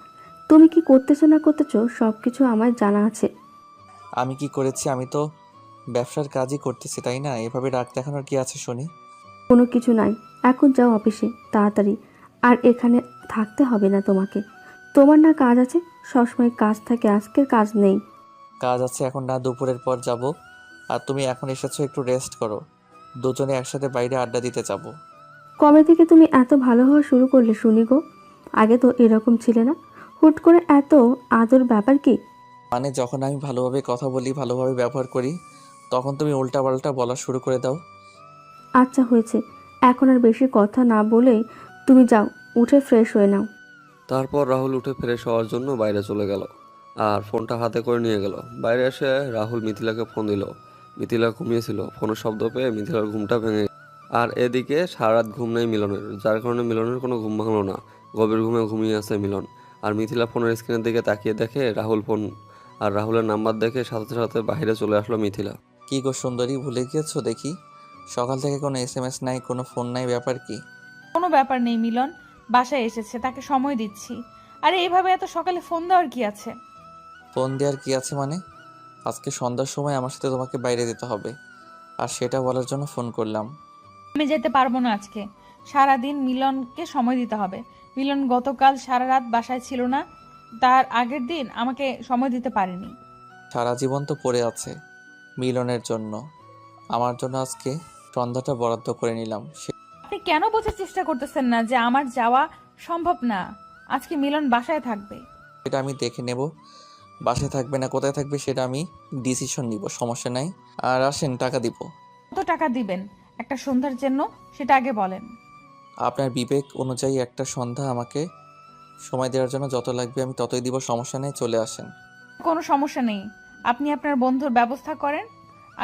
তুমি কি করতেছো না করতেছো সব কিছু আমার জানা আছে। আমি কি করেছি? আমি তো ব্যবসার কাজই করতেছি, তাই না? এভাবে রাগ দেখানোর কি আছে শুনি? কোনো কিছু নাই, এখন যাও অফিসে তাড়াতাড়ি। আর এখানে থাকতে হবে না তোমাকে। তোমার না কাজ আছে, সবসময় কাজ থাকে, আজকের কাজ নেই। কাজ আছে এখন না, দুপুরের পর যাব। আর তুমি এখন এসেছো, একটু রেস্ট করো। দুজনে একসাথে বাইরে আড্ডা দিতে যাবো। কবে থেকে তুমি এত ভালো হওয়া শুরু করলে শুনি গো? আগে তো এরকম ছিলে না। হুট করে এত আদর ব্যাপার কি? মানে যখন আমি ভালোভাবে কথা বলি, ভালোভাবে ব্যবহার করি, তখন তুমি উল্টাপাল্টা বলা শুরু করে দাও। আচ্ছা হয়েছে, এখন আর বেশি কথা না বলেই তুমি যাও, উঠে ফ্রেশ হয়ে নাও। তারপর রাহুল উঠে ফ্রেশ হওয়ার জন্য বাইরে চলে গেল আর ফোনটা হাতে করে নিয়ে গেল। বাইরে এসে রাহুল মিথিলাকে ফোন দিল। মিথিলা ঘুমিয়েছিল। ফোনের শব্দ পেয়ে মিথিলার ঘুমটা ভেঙে গেল। আর এদিকে সারা রাত ঘুম নেই মিলনের, যার কারণে মিলনের কোনো ঘুম ভাঙলো না। গভীর ঘুমে ঘুমিয়ে আছে মিলন। আর মিথিলা ফোনের স্ক্রিনের দিকে তাকিয়ে দেখে রাহুল ফোন, আর রাহুলের নাম্বার দেখে সাথে সাথে বাইরে চলে আসলো মিথিলা। কি গো সুন্দরী, ভুলে গিয়েছো দেখি? সকাল থেকে কোনো এসএমএস নাই, কোনো ফোন নাই, ব্যাপার কি? কোনো ব্যাপার নেই মিলন, বাসায় এসেছে, তাকে সময় দিচ্ছি। আরে এইভাবে এত সকালে ফোন দেওয়ার কি আছে? ফোন দেওয়ার কি আছে মানে? আজকে সন্ধ্যার সময় আমার সাথে তোমাকে বাইরে যেতে হবে, আর সেটা বলার জন্য ফোন করলাম। আমি যেতে পারবো না আজকে। সারাদিন মিলনকে সময় দিতে হবে। মিলন গতকাল সারা রাত বাসায় ছিল না, তার আগের দিন আমাকে সময় দিতে পারেনি। সারা জীবন তো পড়ে আছে মিলনের জন্য। আমার জন্য আজকে সন্ধ্যাটা বরাদ্দ করে নিলাম। আপনি কেন বোঝার চেষ্টা করতেছেন না যে আমার যাওয়া সম্ভব না? আজকে মিলন বাসায় থাকবে। সেটা আমি দেখে নেব, বাসায় থাকবে না কোথায় থাকবে সেটা আমি ডিসিশন নিব, সমস্যা নাই। আর আসেন, টাকা দিব। কত টাকা দিবেন একটা সন্ধ্যার জন্য, সেটা আগে বলেন। আপনার বিবেক অনুযায়ী একটা সন্ধ্যা আমাকে সময় দেওয়ার জন্য যত লাগবে আমি ততই দিব, সমস্যা নেই, চলে আসেন। কোনো সমস্যা নেই, আপনি আপনার বন্ধুর ব্যবস্থা করেন।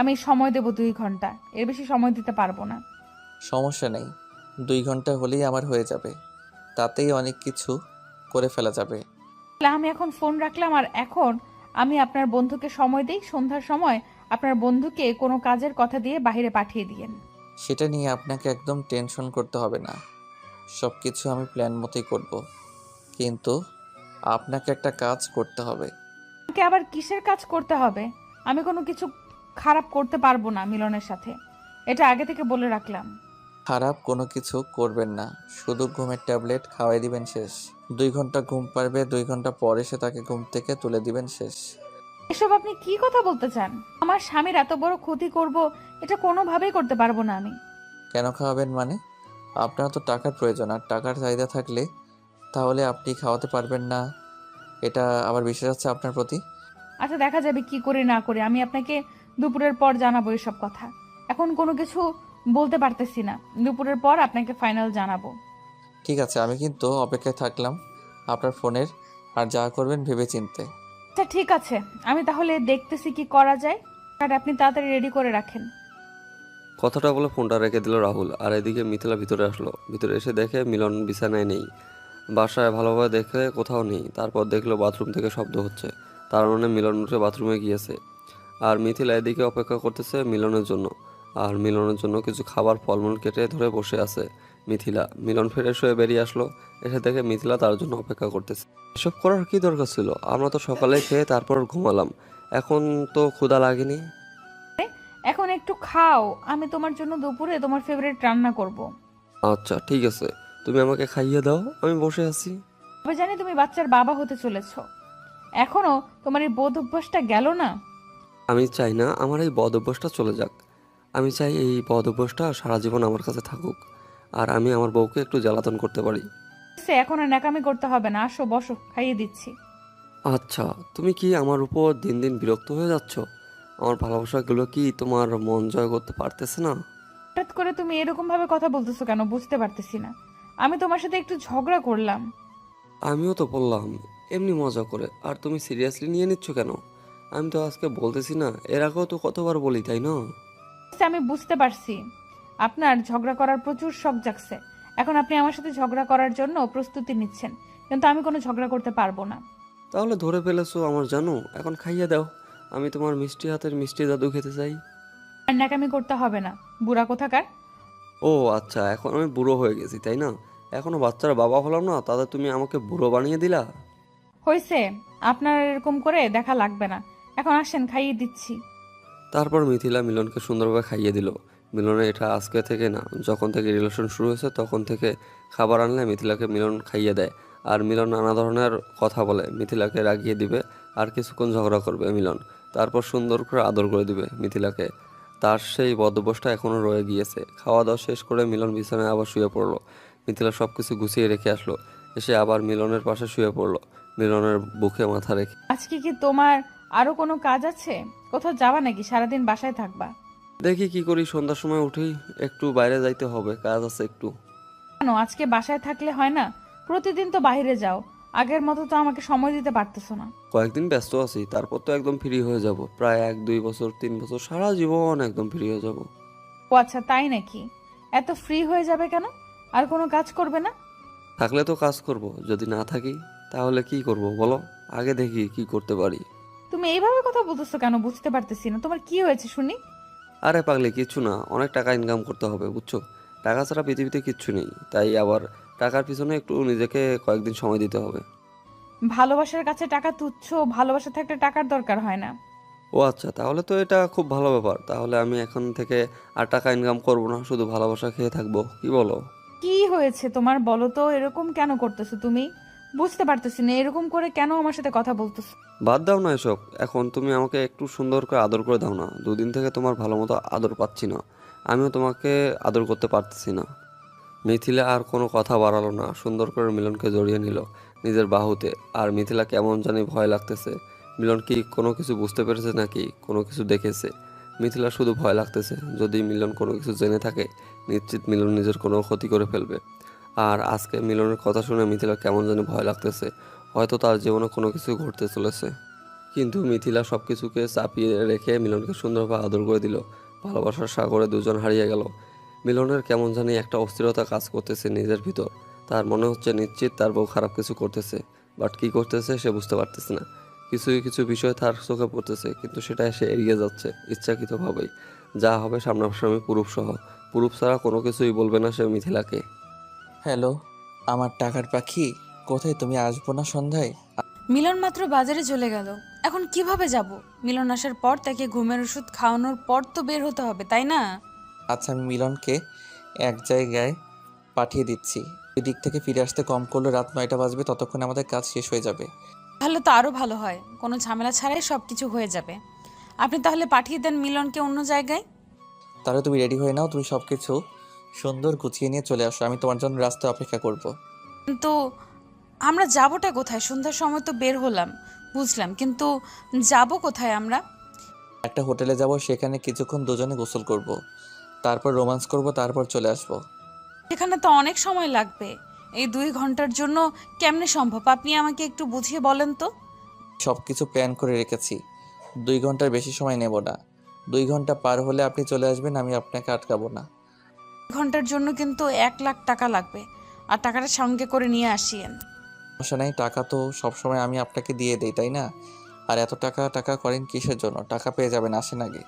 আমি সময় দেব 2 ঘন্টা, এর বেশি সময় দিতে পারবো না। সমস্যা নেই, 2 ঘন্টা হলেই আমার হয়ে যাবে, তাতেই অনেক কিছু করে ফেলা যাবে। তাহলে আমি এখন ফোন রাখলাম, আর এখন আমি আপনার বন্ধুকে সময় দিই। সন্ধ্যার সময় আপনার বন্ধুকে কোনো কাজের কথা দিয়ে বাইরে পাঠিয়ে দিয়েন। সেটা নিয়ে আপনাকে একদম টেনশন করতে হবে না, সব কিছু আমি প্ল্যান মতোই করব। কিন্তু আপনাকে একটা কাজ করতে হবে। আমাকে আবার কিসের কাজ করতে হবে? আমি কোনো কিছু খারাপ করতে পারবো না মিলনের সাথে, এটা আগে থেকে বলে রাখলাম। খারাপ কোনো কিছু করবেন না, শুধু ঘুমের ট্যাবলেট খাওয়াই দিবেন, শেষ। 2 ঘন্টা ঘুম পারবে, 2 ঘন্টা পর এসে তাকে ঘুম থেকে তুলে দিবেন, শেষ। এসব আপনি কি কথা বলতে চান? আমার স্বামীর এত বড় ক্ষতি করব, এটা কোনোভাবেই করতে পারবো না আমি। কেন খাওয়াবেন মানে? আপনার তো টাকার প্রয়োজন, আর টাকার চাহিদা থাকলে তাহলে আপনি খাওয়াতে পারবেন না, এটা আবার বিশ্বাস আছে আপনার প্রতি। আচ্ছা দেখা যাবে কি করে না করে, আমি আপনাকে দুপুরের পর জানাবো এসব কথা। এখন কোনো কিছু বলতে পারতেছি না, দুপুরের পর আপনাকে ফাইনাল জানাবো। ঠিক আছে, আমি কিন্তু অপেক্ষায় থাকলাম আপনার ফোনের, আর যা করবেন ভেবে চিনতে। আচ্ছা ঠিক আছে, আমি তাহলে দেখতেছি কি করা যায়, আর আপনি তাড়াতাড়ি রেডি করে রাখেন। কথাটা বলে ফোনটা রেখে দিল রাহুল। আর এদিকে মিথিলা ভিতরে আসলো। ভিতরে এসে দেখে মিলন বিছানায় নেই, বাসায় ভালোভাবে দেখে কোথাও নেই। তারপর দেখলো বাথরুম থেকে শব্দ হচ্ছে, তার মানে মিলন উঠে বাথরুমে গিয়েছে। আর মিথিলা এদিকে অপেক্ষা করতেছে মিলনের জন্য। আর মিলনের জন্য কিছু খাবার ফলমূল কেটে ধরে বসে আছে মিথিলা। মিলন ফ্রেশ হয়ে বেরিয়ে আসলো, এসে দেখে মিথিলা তার জন্য অপেক্ষা করতেছে। এসব করার কি দরকার ছিল? আমরা তো সকালে খেয়ে তারপর ঘুমালাম, এখন তো ক্ষুধা লাগেনি। এখন একটু খাও, আমি তোমার জন্য দুপুরে তোমার ফেভারিট রান্না করব। আচ্ছা ঠিক আছে, তুমি আমাকে খাইয়ে দাও, আমি বসে আছি। তবে জানি তুমি বাচ্চার বাবা হতে চলেছো, এখনো তোমার এই বোধ অভ্যাসটা গেল না। আমি চাই না আমার এই বদ অভ্যাসটা চলে যাক। আমি চাই এই বদ অভ্যাসটা সারা জীবন আমার কাছে থাকুক, আর আমি আমার বউকে একটু জ্বালাতন করতে পারি। এখন আর ন্যাকামি করতে হবে না, আসো বসো, খাইয়ে দিচ্ছি। আচ্ছা, তুমি কি আমার উপর দিন দিন বিরক্ত হয়ে যাচ্ছ? আমার ভালোবাসাগুলো কি তোমার মন জয় করতে পারতেছে না? হঠাৎ করে তুমি এরকম ভাবে কথা বলতেছো কেন, বুঝতে পারতেছি না। আমি তোমার সাথে একটু ঝগড়া করলাম। আমিও তো বললাম এমনি মজা করে, আর তুমি সিরিয়াসলি নিয়ে নিচ্ছ কেন? আমি তো আজকে বলতেছি না, এর আগেও তো কতবার বলি, তাই না? আমি বুঝতে পারছি আপনার ঝগড়া করার প্রচুর শখ জাগছে। এখন আপনি আমার সাথে ঝগড়া করার জন্য প্রস্তুতি নিচ্ছেন, কিন্তু আমি কোনো ঝগড়া করতে পারবো না। তাহলে ধরে ফেলেছো আমার জানো, এখন খাইয়ে দাও। আমি তোমার মিষ্টি হাতের মিষ্টি জাদু খেতে চাই। আর ন্যাকামি করতে হবে না, বুড়া কোথাকার। ও আচ্ছা, এখন আমি বুড়ো হয়ে গেছি তাই না? এখনো বাচ্চার বাবা হলাম না, তাতে তুমি আমাকে বুড়ো বানিয়ে দিলা। হয়েছে, আপনার এরকম করে দেখা লাগবে না। এখন আসেন, খাইয়ে দিচ্ছি। তারপর মিথিলা মিলনকে সুন্দরভাবে খাইয়ে দিল। মিলনের এটা আজকে থেকে না, যখন থেকে রিলেশন শুরু হয়েছে তখন থেকে খাবার আনলে মিথিলাকে মিলন খাইয়ে দেয়। আর মিলন নানা ধরনের কথা বলে মিথিলাকে রাগিয়ে দিবে, আর কিছুক্ষণ ঝগড়া করবে মিলন। তারপর সুন্দর করে আদর করে দিবে মিথিলাকে। তার সেই বদভ্যাসটা এখনও রয়ে গিয়েছে। খাওয়া দাওয়া শেষ করে মিলন বিছানায় আবার শুয়ে পড়লো। মিথিলা সব কিছু গুছিয়ে রেখে আসলো। এসে আবার মিলনের পাশে শুয়ে পড়লো, মিলনের বুকে মাথা রেখে। আজকে কি তোমার আরো কোনো কাজ আছে? কোথাও যাবা নাকি সারাদিন বাসায় থাকবা? দেখি কি করি, সন্ধ্যার সময় উঠেই একটু বাইরে যাইতে হবে, কাজ আছে একটু। কেন আজকে বাসায় থাকলে হয় না? প্রতিদিন তো বাইরে যাও, আগের মতো তো আমাকে সময় দিতে পারতেছো না। কয়েকদিন ব্যস্ত আছি, তারপর তো একদম ফ্রি হয়ে যাব। প্রায় 1-2 বছর 3 বছর সারা জীবন একদম ফ্রি হয়ে যাব। ও আচ্ছা, তাই নাকি? এত ফ্রি হয়ে যাবে কেন? আর কোনো কাজ করবে না? থাকলে তো কাজ করব, যদি না থাকি তাহলে কি করব বলো? আগে দেখি কি করতে পারি। তুমি এইভাবে কথা বলতেছো কেন বুঝতে পারতেছি না। তোমার কি হয়েছে শুনি? আরে পাগলি, কিচ্ছু না, অনেক টাকা ইনকাম করতে হবে বুঝছো। টাকা ছাড়া পৃথিবীতে কিচ্ছু নেই, তাই আবার টাকার পিছনে একটু নিজেকে কয়েকদিন সময় দিতে হবে। ভালোবাসার কাছে টাকা তুচ্ছ, ভালোবাসা থাকলে টাকার দরকার হয় না। ও আচ্ছা, তাহলে তো এটা খুব ভালো ব্যাপার। তাহলে আমি এখন থেকে আর টাকা ইনকাম করব না, শুধু ভালোবাসা খেয়ে থাকবো, কি বলো? কি হয়েছে তোমার বলো তো? এরকম কেন করতেছো তুমি? বুঝতে পারতেছি না, এরকম করে কেন আমার সাথে কথা বলতেছো? বাদ দাও না এসব, এখন তুমি আমাকে একটু সুন্দর করে আদর করে দাও না। দুদিন থেকে তোমার ভালো মতো আদর পাচ্ছি না, আমিও তোমাকে আদর করতে পারতেছি না। মিথিলা আর কোনো কথা বাড়ালো না, সুন্দর করে মিলনকে জড়িয়ে নিল নিজের বাহুতে। আর মিথিলা কেমন জানি ভয় লাগতেছে। মিলন কি কোনো কিছু বুঝতে পেরেছে নাকি কোনো কিছু দেখেছে? মিথিলা শুধু ভয় লাগতেছে, যদি মিলন কোনো কিছু জেনে থাকে নিশ্চিত মিলন নিজের কোনো ক্ষতি করে ফেলবে। আর আজকে মিলনের কথা শুনে মিথিলা কেমন জানি ভয় লাগতেছে, হয়তো তার জীবনে কোনো কিছু ঘটতে চলেছে। কিন্তু মিথিলা সব কিছুকে চাপিয়ে রেখে মিলনকে সুন্দরভাবে আদর করে দিল। ভালোবাসার সাগরে দুজন হারিয়ে গেল। মিলনের কেমন জানি একটা অস্থিরতা কাজ করতেছে নিজের ভিতর। তার মনে হচ্ছে নিশ্চিত তার বউ খারাপ কিছু করতেছে, বাট কি করতেছে সে বুঝতে পারতেছে না। কিছু কিছু বিষয় তার চোখে পড়তেছে, কিন্তু সেটা সে এড়িয়ে যাচ্ছে ইচ্ছাকৃতভাবেই। যা হবে সামনাসামনি প্রুফ সহ, প্রুফ ছাড়া কোনো কিছুই বলবে না সে মিথিলাকে। হ্যালো, আমার টাকার পাখি, কোথায় তুমি? আসবো না সন্ধ্যায়? মিলন মাত্র বাজারে চলে গেল, এখন কিভাবে যাব? মিলন আসার পর তাকে ঘুমের ওষুধ খাওয়ানোর পর তো বের হতে হবে, তাই না? আচ্ছা, আমি মিলনকে এক জায়গায় পাঠিয়ে দিচ্ছি। ওই দিক থেকে ফিরে আসতে কম করলে রাত 9টা বাজবে, ততক্ষণে আমাদের কাজ শেষ হয়ে যাবে। তাহলে তো আরো ভালো হয়, কোনো ঝামেলা ছাড়াই সবকিছু হয়ে যাবে। আপনি তাহলে পাঠিয়ে দেন মিলনকে অন্য জায়গায়। তাহলে তুমি রেডি হয়ে নাও, তুমি সব কিছু সুন্দর গুছিয়ে নিয়ে চলে আসো, আমি তোমার জন্য রাস্তায় অপেক্ষা করব। কিন্তু আমরা যাবোটা কোথায়? সন্ধ্যার সময় তো বের হলাম বুঝলাম, কিন্তু যাব কোথায় আমরা? একটা হোটেলে যাব, সেখানে কিছুক্ষণ দুজনে গোসল করব, তারপর রোমান্স করব, তারপর চলে আসবো। এখানে তো অনেক সময় লাগবে। এই 2 ঘন্টার জন্য কেমনে সম্ভব? আপনি আমাকে একটু বুঝিয়ে বলেন তো। সব কিছু প্ল্যান করে রেখেছি, 2 ঘন্টার বেশি সময় নেব না। 2 ঘন্টা পার হলে আপনি চলে আসবেন, আমি আপনাকে আটকাবো না। ঘন্টার জন্য কিন্তু 1 লাখ টাকা লাগবে, আর টাকাটা সঙ্গে করে নিয়ে আসিয়েন। সমস্যা নেই, টাকা তো সবসময় আমি আপনাকে দিয়ে দেই, তাই না? আর এত টাকা টাকা করেন কিসের জন্য? টাকা পেয়ে যাবেন, আসেন আগে।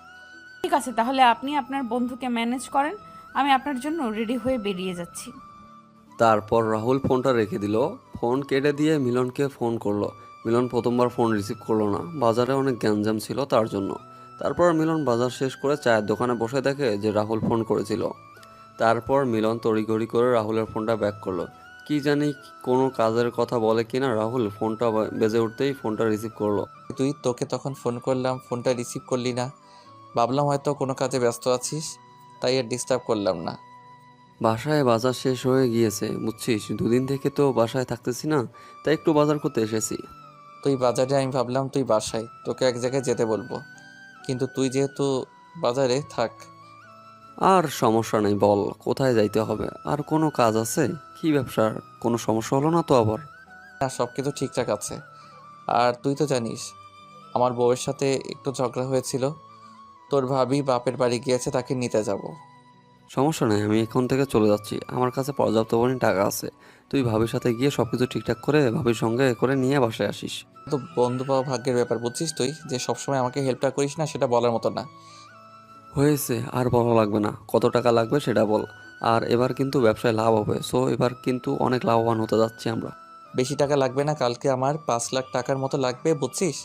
ঠিক আছে, তাহলে আপনি আপনার বন্ধুকে ম্যানেজ করেন, আমি আপনার জন্য রেডি হয়ে বেরিয়ে যাচ্ছি। তারপর রাহুল ফোনটা রেখে দিল। ফোন কেটে দিয়ে মিলনকে ফোন করলো। মিলন প্রথমবার ফোন রিসিভ করলো না, বাজারে অনেক গ্যাঞ্জাম ছিল তার জন্য। তারপর মিলন বাজার শেষ করে চায়ের দোকানে বসে দেখে যে রাহুল ফোন করেছিল। তারপর মিলন তড়িঘড়ি করে রাহুলের ফোনটা ব্যাক করলো। কি জানি কোনো কাজের কথা বলে কিনা রাহুল, ফোনটা বেজে উঠতেই ফোনটা রিসিভ করলো। তোকে তখন ফোন করলাম, ফোনটা রিসিভ করলি না। ভাবলাম হয়তো কোনো কাজে ব্যস্ত আছিস, তাই আর ডিস্টার্ব করলাম না। বাসায় বাজার শেষ হয়ে গিয়েছে বুঝছিস, দুদিন থেকে তো বাসায় থাকতেছি না, তাই একটু বাজার করতে এসেছি। তুই বাজারে, আমি ভাবলাম তুই বাসায়, তোকে এক জায়গায় যেতে বলবো, কিন্তু তুই যেহেতু বাজারে থাক। আর সমস্যা নেই, বল কোথায় যাইতে হবে? আর কোনো কাজ আছে? কি ব্যবসার কোনো সমস্যা হলো না তো আবার? না, সব কিছু ঠিকঠাক আছে। আর তুই তো জানিস আমার বউয়ের সাথে একটু ঝগড়া হয়েছিল, তোর ভাবি বাপের বাড়ি গিয়েছে, তাকে নিতে যাব। সমস্যা নেই, আমি এখন থেকে চলে যাচ্ছি, আমার কাছে পর্যাপ্ত পরিমাণ টাকা আছে। তুই ভাবির সাথে গিয়ে সব কিছু ঠিকঠাক করে ভাবির সঙ্গে করে নিয়ে বাসায় আসিস। তো বন্ধু পাওয়া ভাগ্যের ব্যাপার, বুঝছিস? তুই যে সবসময় আমাকে হেল্পটা করিস না, সেটা বলার মতো না। হয়েছে, আর বলা লাগবে না, কত টাকা লাগবে সেটা বল। আর এবার কিন্তু ব্যবসায় লাভ হবে, সো এবার কিন্তু অনেক লাভবান হতে যাচ্ছি আমরা। বেশি টাকা লাগবে না, কালকে আমার 5 লাখ টাকার মতো লাগবে, বুঝছিস?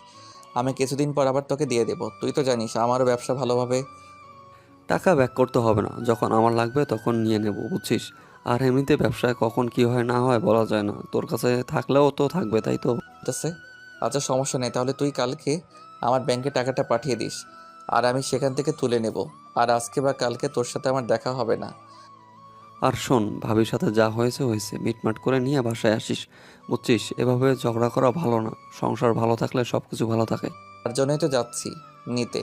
আমি কিছুদিন পর আবার তোকে দিয়ে দেবো। তুই তো জানিস আমারও ব্যবসা ভালোভাবে। টাকা ব্যাক করতে হবে না, যখন আমার লাগবে তখন নিয়ে নেব বুঝছিস। আর এমনিতে ব্যবসায় কখন কি হয় না হয় বলা যায় না, তোর কাছে থাকলেও তো থাকবে, তাই তো? আছে। আচ্ছা, সমস্যা নেই, তাহলে তুই কালকে আমার ব্যাংকে টাকাটা পাঠিয়ে দিস, আর আমি সেখান থেকে তুলে নেব। আর আজকে বা কালকে তোর সাথে আমার দেখা হবে না। আর শোন, ভাবির সাথে যা হয়েছে হয়েছে, মিটমাট করে নিয়ে বাসায় আসিস, বুঝছিস? এভাবে ঝগড়া করা ভালো না। সংসার ভালো থাকলে সব কিছু ভালো থাকে। তার জন্যই তো যাচ্ছি নিতে,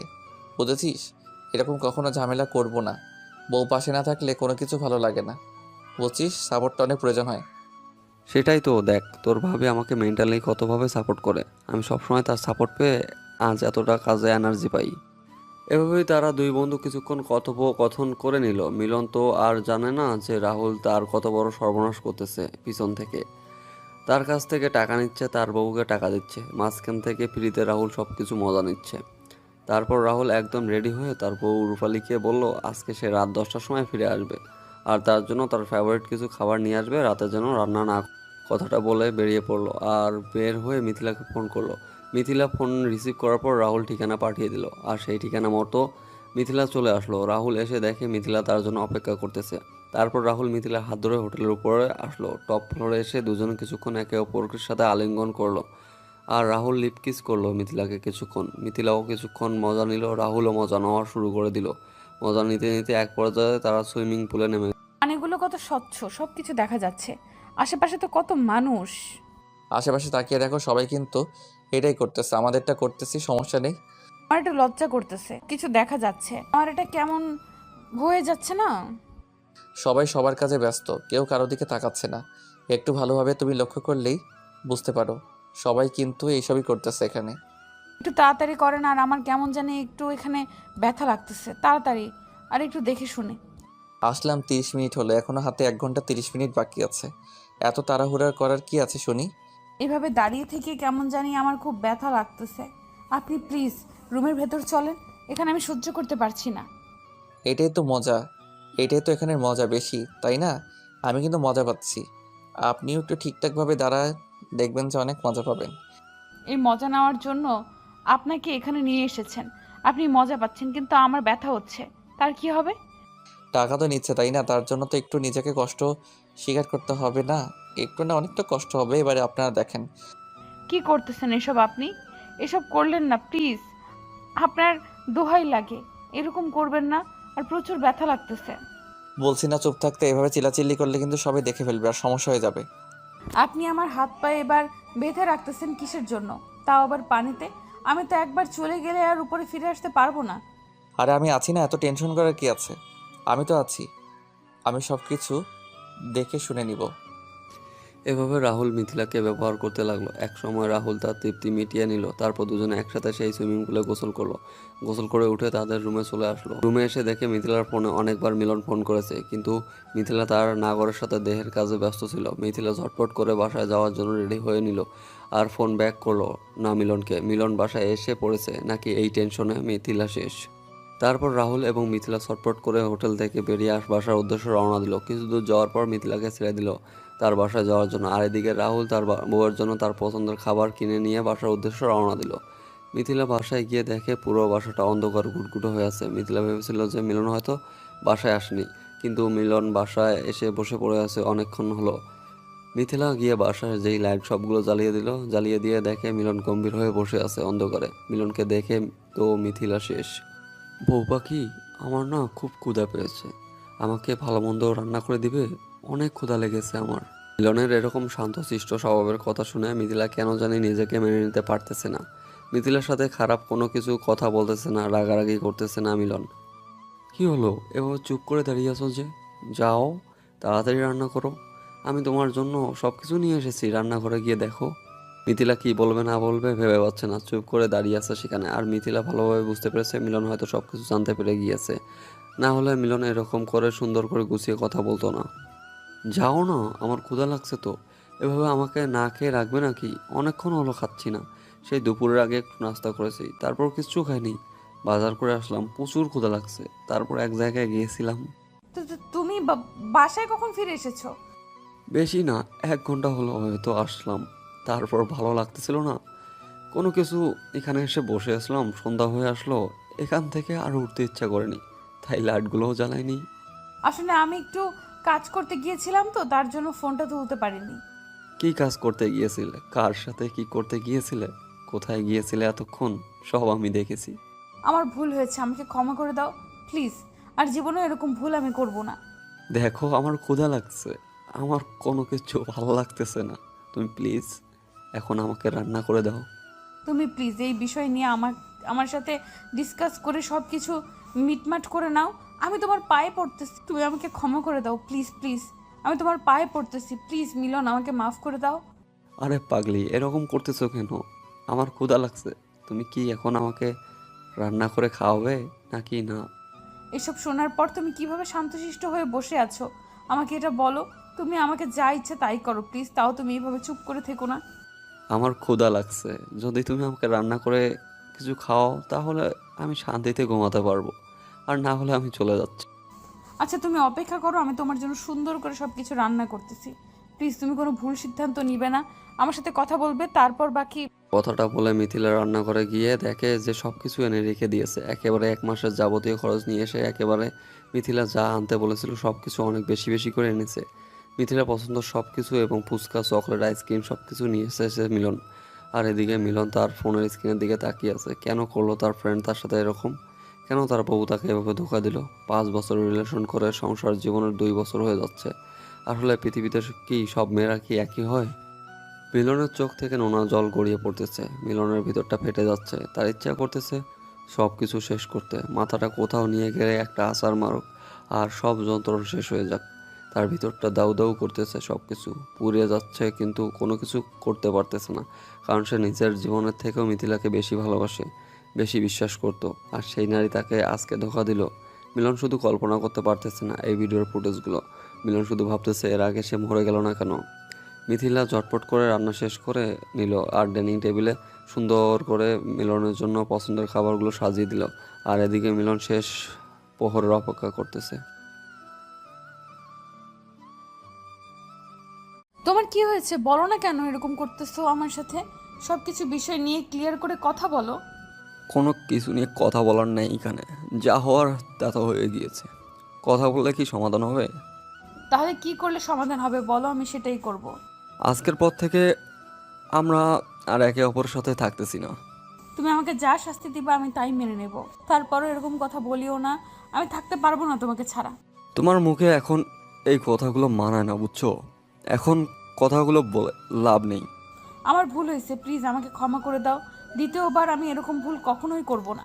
বুঝেছিস? এরকম কখনো ঝামেলা করব না। বউ পাশে না থাকলে কোনো কিছু ভালো লাগে না, বুঝছিস? সাপোর্টটা অনেক প্রয়োজন হয়। সেটাই তো, দেখ তোর ভাবি আমাকে মেন্টালি কতভাবে সাপোর্ট করে, আমি সবসময় তার সাপোর্ট পেয়ে আজ এতটা কাজে এনার্জি পাই। এভাবেই তারা দুই বন্ধু কিছুক্ষণ কথোপকথন করে নিল। মিলন তো আর জানে না যে রাহুল তার কত বড় সর্বনাশ করতেছে পিছন থেকে। তার কাছ থেকে টাকা নিচ্ছে, তার বউকে টাকা দিচ্ছে, মাঝখান থেকে ফ্রিতে রাহুল সব কিছু মজা নিচ্ছে। তারপর রাহুল একদম রেডি হয়ে তার বউ রূপালীকে বলল আজকে সে রাত 10টার সময় ফিরে আসবে, আর তার জন্য তার ফেভারিট কিছু খাবার নিয়ে আসবে, রাতে যেন রান্না না। কথাটা বলে বেরিয়ে পড়লো আর বের হয়ে মিথিলাকে ফোন করলো। মিথিলা ফোন রিসিভ করার পর রাহুল ঠিকানা পাঠিয়ে দিল, আর সেই ঠিকানা মতো মিথিলা চলে আসলো। রাহুল এসে দেখে মিথিলা তার জন্য অপেক্ষা করতেছে। তারপর রাহুল মিথিলার হাত ধরে হোটেলের উপরে আসলো। টপ ফ্লোরে এসে দুজন কিছুক্ষণ একে অপরের সাথে আলিঙ্গন করলো, আর রাহুল লিপ কিস করলো মিথিলাকে কিছুক্ষণ। মিথিলাও কিছুক্ষণ মজা নিল, রাহুলও মজা নেওয়া শুরু করে দিল। মজা নিতে নিতে এক পর্যায়ে তারা সুইমিং পুলে নেমে। পানিগুলো কত স্বচ্ছ, সবকিছু দেখা যাচ্ছে। আশেপাশে তো কত মানুষ। আশেপাশে তাকিয়ে দেখো, সবাই কিন্তু এটাই করতেছে, আমাদেরটা করতেছি, সমস্যা নেই। আমার একটু লজ্জা করতেছে, কিছু দেখা যাচ্ছে, আমার এটা কেমন হয়ে যাচ্ছে না। সবাই সবার কাজে ব্যস্ত, কেউ কারো দিকে তাকাচ্ছে না। একটু ভালোভাবে তুমি লক্ষ্য করলেই বুঝতে পারো, সবাই কিন্তু এইসবই করতেছে এখানে। একটু তাড়াতাড়ি করেন, আর আমার কেমন জানি একটু এখানে ব্যথা লাগতেছে, তাড়াতাড়ি আর একটু দেখে শুনে। আসলাম 30 মিনিট হলো, এখনো হাতে 1 ঘন্টা 30 মিনিট বাকি আছে। এত তাড়াহুড়া করার কি আছে শুনি? এভাবে দাঁড়িয়ে থেকে কেমন জানি আমার খুব ব্যথা লাগতেছে। আপনি প্লিজ রুমের ভেতর চলেন, এখানে আমি সহ্য করতে পারছি না। এটাই তো মজা, এটাই তো এখানের মজা বেশি, তাই না? আমি কিন্তু মজা পাচ্ছি। আপনিও একটু ঠিকঠাকভাবে দাঁড়ায়, দেখবেন যে অনেক মজা পাবেন। এই মজা নেওয়ার জন্য আপনাকে এখানে নিয়ে এসেছেন, আপনি মজা পাচ্ছেন, কিন্তু আমার ব্যথা হচ্ছে, তার কি হবে? টাকা তো নিচ্ছে, তাই না? তার জন্য তো একটু নিজেকে কষ্ট স্বীকার করতে হবে না? একটু না, অনেকটা কষ্ট হবে। এবারে আপনারা দেখেন। কি করতেছেন এসব আপনি? এসব করলেন না প্লিজ, আপনার দোহাই লাগে, এরকম করবেন না। আর প্রচুর ব্যথা লাগতেছে। বলছি না চুপ থাকতে, এভাবে চিল্লাচিল্লি করলে কিন্তু সবাই দেখে ফেলবে আর সমস্যা হয়ে যাবে। আপনি আমার হাত পায়ে এবার বেঁধে রাখতেছেন কিসের জন্য, তাও আবার পানিতে? আমি তো একবার চলে গেলে আর উপরে ফিরে আসতে পারবো না। আরে আমি আছি না, এত টেনশন করার কি আছে? আমি তো আছি, আমি সব কিছু দেখে শুনে নিব। এভাবে রাহুল মিথিলাকে ব্যবহার করতে লাগলো। এক সময় রাহুল তার তৃপ্তি মিটিয়ে নিল, তারপর দুজনে একসাথে সেই সুইমিং পুলে গোসল করলো। গোসল করে উঠে তাদের রুমে চলে আসলো। রুমে এসে দেখে মিথিলার ফোনে অনেকবার মিলন ফোন করেছে, কিন্তু মিথিলা তার নাগরের সাথে দেহের কাজে ব্যস্ত ছিল। মিথিলা ঝটপট করে বাসায় যাওয়ার জন্য রেডি হয়ে নিল, আর ফোন ব্যাক করলো না মিলনকে। মিলন বাসায় এসে পড়েছে নাকি এই টেনশনে মিথিলা শেষ। তারপর রাহুল এবং মিথিলা ছটপট করে হোটেল থেকে বেরিয়ে বাসার উদ্দেশ্যে রওনা দিল। কিছু দূর যাওয়ার পর মিথিলাকে ছেড়ে দিল তার বাসায় যাওয়ার জন্য, আর এদিকে রাহুল তার বউয়ের জন্য তার পছন্দের খাবার কিনে নিয়ে বাসার উদ্দেশ্যে রওনা দিল। মিথিলা বাসায় গিয়ে দেখে পুরো বাসাটা অন্ধকার ঘুটঘুটো হয়ে আছে। মিথিলা ভেবেছিল যে মিলন হয়তো বাসায় আসেনি, কিন্তু মিলন বাসায় এসে বসে পড়ে আছে অনেকক্ষণ হলো। মিথিলা গিয়ে বাসায় যেই লাইট সবগুলো জ্বালিয়ে দিল, জ্বালিয়ে দিয়ে দেখে মিলন গম্ভীর হয়ে বসে আছে অন্ধকারে। মিলনকে দেখে তো মিথিলা শেষ। বউ পাখি, আমার না খুব ক্ষুধা পেয়েছে, আমাকে ভালো মন্দ রান্না করে দিবে, অনেক ক্ষুধা লেগেছে আমার। মিলনের এরকম শান্তশিষ্ট স্বভাবের কথা শুনে মিথিলা কেন জানি নিজেকে মেনে নিতে পারতেছে না। মিথিলার সাথে খারাপ কোনো কিছু কথা বলতেছে না, রাগারাগি করতেছে না মিলন। কি হলো, এভাবে চুপ করে দাঁড়িয়ে আছো যে? যাও, তাড়াতাড়ি রান্না করো, আমি তোমার জন্য সব কিছু নিয়ে এসেছি, রান্নাঘরে গিয়ে দেখো। মিথিলা কি বলবে না বলবে ভেবে পাচ্ছে না, চুপ করে দাঁড়িয়ে আছে সেখানে। আর মিথিলা ভালোভাবে বুঝতে পেরেছে মিলন হয়তো সব কিছু জানতে পেরে গিয়েছে, না হলে মিলন এরকম করে সুন্দর করে গুছিয়ে কথা বলতো না। যাও না, আমার ক্ষুধা লাগছে তো, এভাবে আমাকে না খেয়ে রাখবে নাকি? অনেকক্ষণ হলো খাচ্ছি না, সেই দুপুরের আগে একটু নাস্তা করেছি, তারপর কিচ্ছু খাইনি, বাজার করে আসলাম, প্রচুর ক্ষুধা লাগছে, তারপর এক জায়গায় গিয়েছিলাম। তুমি বাসায় কখন ফিরে এসেছো? বেশি না, 1 ঘন্টা হলো হয়তো আসলাম। তারপর ভালো লাগতেছিল না কোনো কিছু, এখানে এসে বসে আসলাম, সন্ধ্যা হয়ে আসলো, এখান থেকে আর উঠতে ইচ্ছা করেনি, তাই লাইটগুলোও জ্বালাইনি। আসলে আমি একটু কাজ করতে গিয়েছিলাম তো, তার জন্য ফোনটা তুলতে পারিনি। কি কাজ করতে গিয়েছিলে? কার সাথে কি করতে গিয়েছিলে? কোথায় গিয়েছিলে এতক্ষণ সব আমি দেখেছি। আমার ভুল হয়েছে, আমাকে ক্ষমা করে দাও প্লিজ। আর জীবনে এরকম ভুল আমি করব না। দেখো আমার ক্ষুধা লাগছে, আমার কোনো কিছু ভালো লাগতেছে না, তুমি প্লিজ এখন আমাকে রান্না করে দাও। তুমি প্লিজ এই বিষয় নিয়ে আমার সাথে ডিসকাস করে সব কিছু মিটমাট করে নাও। আমি তোমার পায়ে পড়তেছি, তুমি আমাকে ক্ষমা করে দাও প্লিজ প্লিজ। আমি তোমার পায়ে পড়তেছি প্লিজ মিলন, আমাকে মাফ করে দাও। আরে পাগলি, এরকম করতেছো কেন? আমার ক্ষুধা লাগছে, তুমি কি এখন আমাকে রান্না করে খাওয়াবে নাকি না? এসব শোনার পর তুমি কিভাবে শান্তশিষ্ট হয়ে বসে আছো আমাকে এটা বলো। তুমি আমাকে যা ইচ্ছে তাই করো প্লিজ, তাও তুমি এইভাবে চুপ করে থেকো না। আমার ক্ষুধা লাগছে, যদি তুমি আমাকে রান্না করে কিছু খাও তাহলে আমি শান্তিতে ঘুমাতে পারবো, আর না হলে আমি চলে যাচ্ছি। আচ্ছা তুমি অপেক্ষা করো, আমি তোমার জন্য সুন্দর করে সব কিছু রান্না করতেছি। প্লিজ তুমি কোনো ভুল সিদ্ধান্ত নিবে না, আমার সাথে কথা বলবে, তারপর বাকি। কথাটা বলে মিথিলা রান্নাঘরে গিয়ে দেখে যে সব কিছু এনে রেখে দিয়েছে, একেবারে 1 মাসের যাবতীয় খরচ নিয়ে এসে একেবারে মিথিলা যা আনতে বলেছিল সব কিছু অনেক বেশি বেশি করে এনেছে। মিথিলা পছন্দ সব কিছু এবং ফুচকা, চকলেট, আইসক্রিম সব কিছু নিয়ে এসেছে মিলন। আর এদিকে মিলন তার ফোনের স্ক্রিনের দিকে তাকিয়ে আছে। কেন করলো তার ফ্রেন্ড তার সাথে এরকম? কেন তার বউ তাকে এভাবে ধোকা দিল? 5 বছর রিলেশন করে সংসার জীবনের 2 বছর হয়ে যাচ্ছে। আসলে পৃথিবীতে কি সব মেয়েরা কি একই হয়? মিলনের চোখ থেকে নোনা জল গড়িয়ে পড়তেছে, মিলনের ভিতরটা ফেটে যাচ্ছে। তার ইচ্ছা করতেছে সব কিছু শেষ করতে, মাথাটা কোথাও নিয়ে গেলে একটা আছাড় মারুক আর সব যন্ত্রণা শেষ হয়ে যাক। তার ভিতরটা দাউ দাউ করতেছে, সব কিছু পুড়িয়ে যাচ্ছে, কিন্তু কোনো কিছু করতে পারতেছে না, কারণ সে নিজের জীবনের থেকেও মিথিলাকে বেশি ভালোবাসে, বেশি বিশ্বাস করত। আর সেই নারী তাকে আজকে ধোকা দিল। মিলন শুধু কল্পনা করতে পারতেছে না এই ভিডিওর ফুটেজগুলো। মিলন শুধু ভাবতেছে এর আগে সে মরে গেল না কেন। মিথিলা ঝটপট করে রান্না শেষ করে নিল আর ডাইনিং টেবিলে সুন্দর করে মিলনের জন্য পছন্দের খাবারগুলো সাজিয়ে দিল। আর এদিকে মিলন শেষ প্রহরের অপেক্ষা করতেছে। তোমার কি হয়েছে বলো না, কেন এরকম করতেছো আমার সাথে? সব কিছু বিষয় নিয়ে ক্লিয়ার করে কথা বলো। কোনো কিছু নিয়ে কথা বলার নেই এখানে, যা হওয়ার তা তো হয়ে গিয়েছে। কথা বললে কি সমাধান হবে? তাহলে কি করলে সমাধান হবে বলো, আমি সেটাই করব। আজকের পর থেকে আমরা আর একে অপরের সাথে থাকতেছি না। তুমি আমাকে যা শাস্তি দিবা আমি তাই মেনে নেব, তারপরও এরকম কথা বলিও না, আমি থাকতে পারবো না তোমাকে ছাড়া। তোমার মুখে এখন এই কথাগুলো মানায় না, বুঝছো? এখন কথাগুলো বলে লাভ নেই। আমার ভুল হয়েছে, প্লিজ আমাকে ক্ষমা করে দাও। দ্বিতীয়বার আমি এরকম ভুল কখনোই করব না।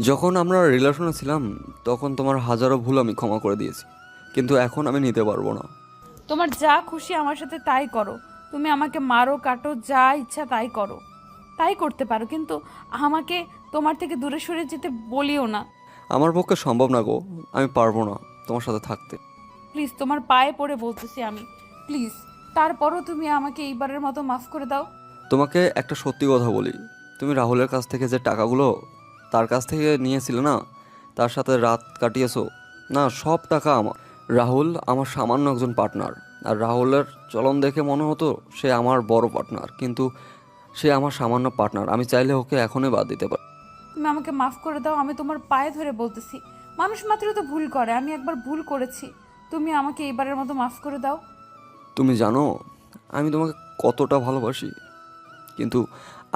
যখন আমরা রিলেশনে ছিলাম তখন তোমার হাজারো ভুল আমি ক্ষমা করে দিয়েছি, কিন্তু এখন আমি নিতে পারবো না। তোমার যা খুশি আমার সাথে তাই করো, তুমি আমাকে মারো কাটো যা ইচ্ছা তাই করো, তাই করতে পারো, কিন্তু আমাকে তোমার থেকে দূরে সরে যেতে বলিও না। আমার পক্ষে সম্ভব না গো, আমি পারবো না তোমার সাথে থাকতে। প্লিজ তোমার পায়ে পড়ে বলতেছি আমি, প্লিজ। তারপরও তুমি আমাকে এইবারের মতো মাফ করে দাও। তোমাকে একটা সত্যি কথা বলি, তুমি রাহুলের কাছ থেকে যে টাকাগুলো তার কাছ থেকে নিয়েছিলে না, তার সাথে রাত কাটিয়েছো না, সব টাকা আমার। রাহুল আমার সামান্য একজন পার্টনার, আর রাহুলের চলন দেখে মনে হতো সে আমার বড় পার্টনার, কিন্তু সে আমার সামান্য পার্টনার। আমি চাইলে ওকে এখনই বাদ দিতে পারি। তুমি আমাকে মাফ করে দাও, আমি তোমার পায়ে ধরে বলতেছি। মানুষ মাত্রই তো ভুল করে, আমি একবার ভুল করেছি, তুমি আমাকে এইবারের মতো মাফ করে দাও। তুমি জানো আমি তোমাকে কতটা ভালোবাসি, কিন্তু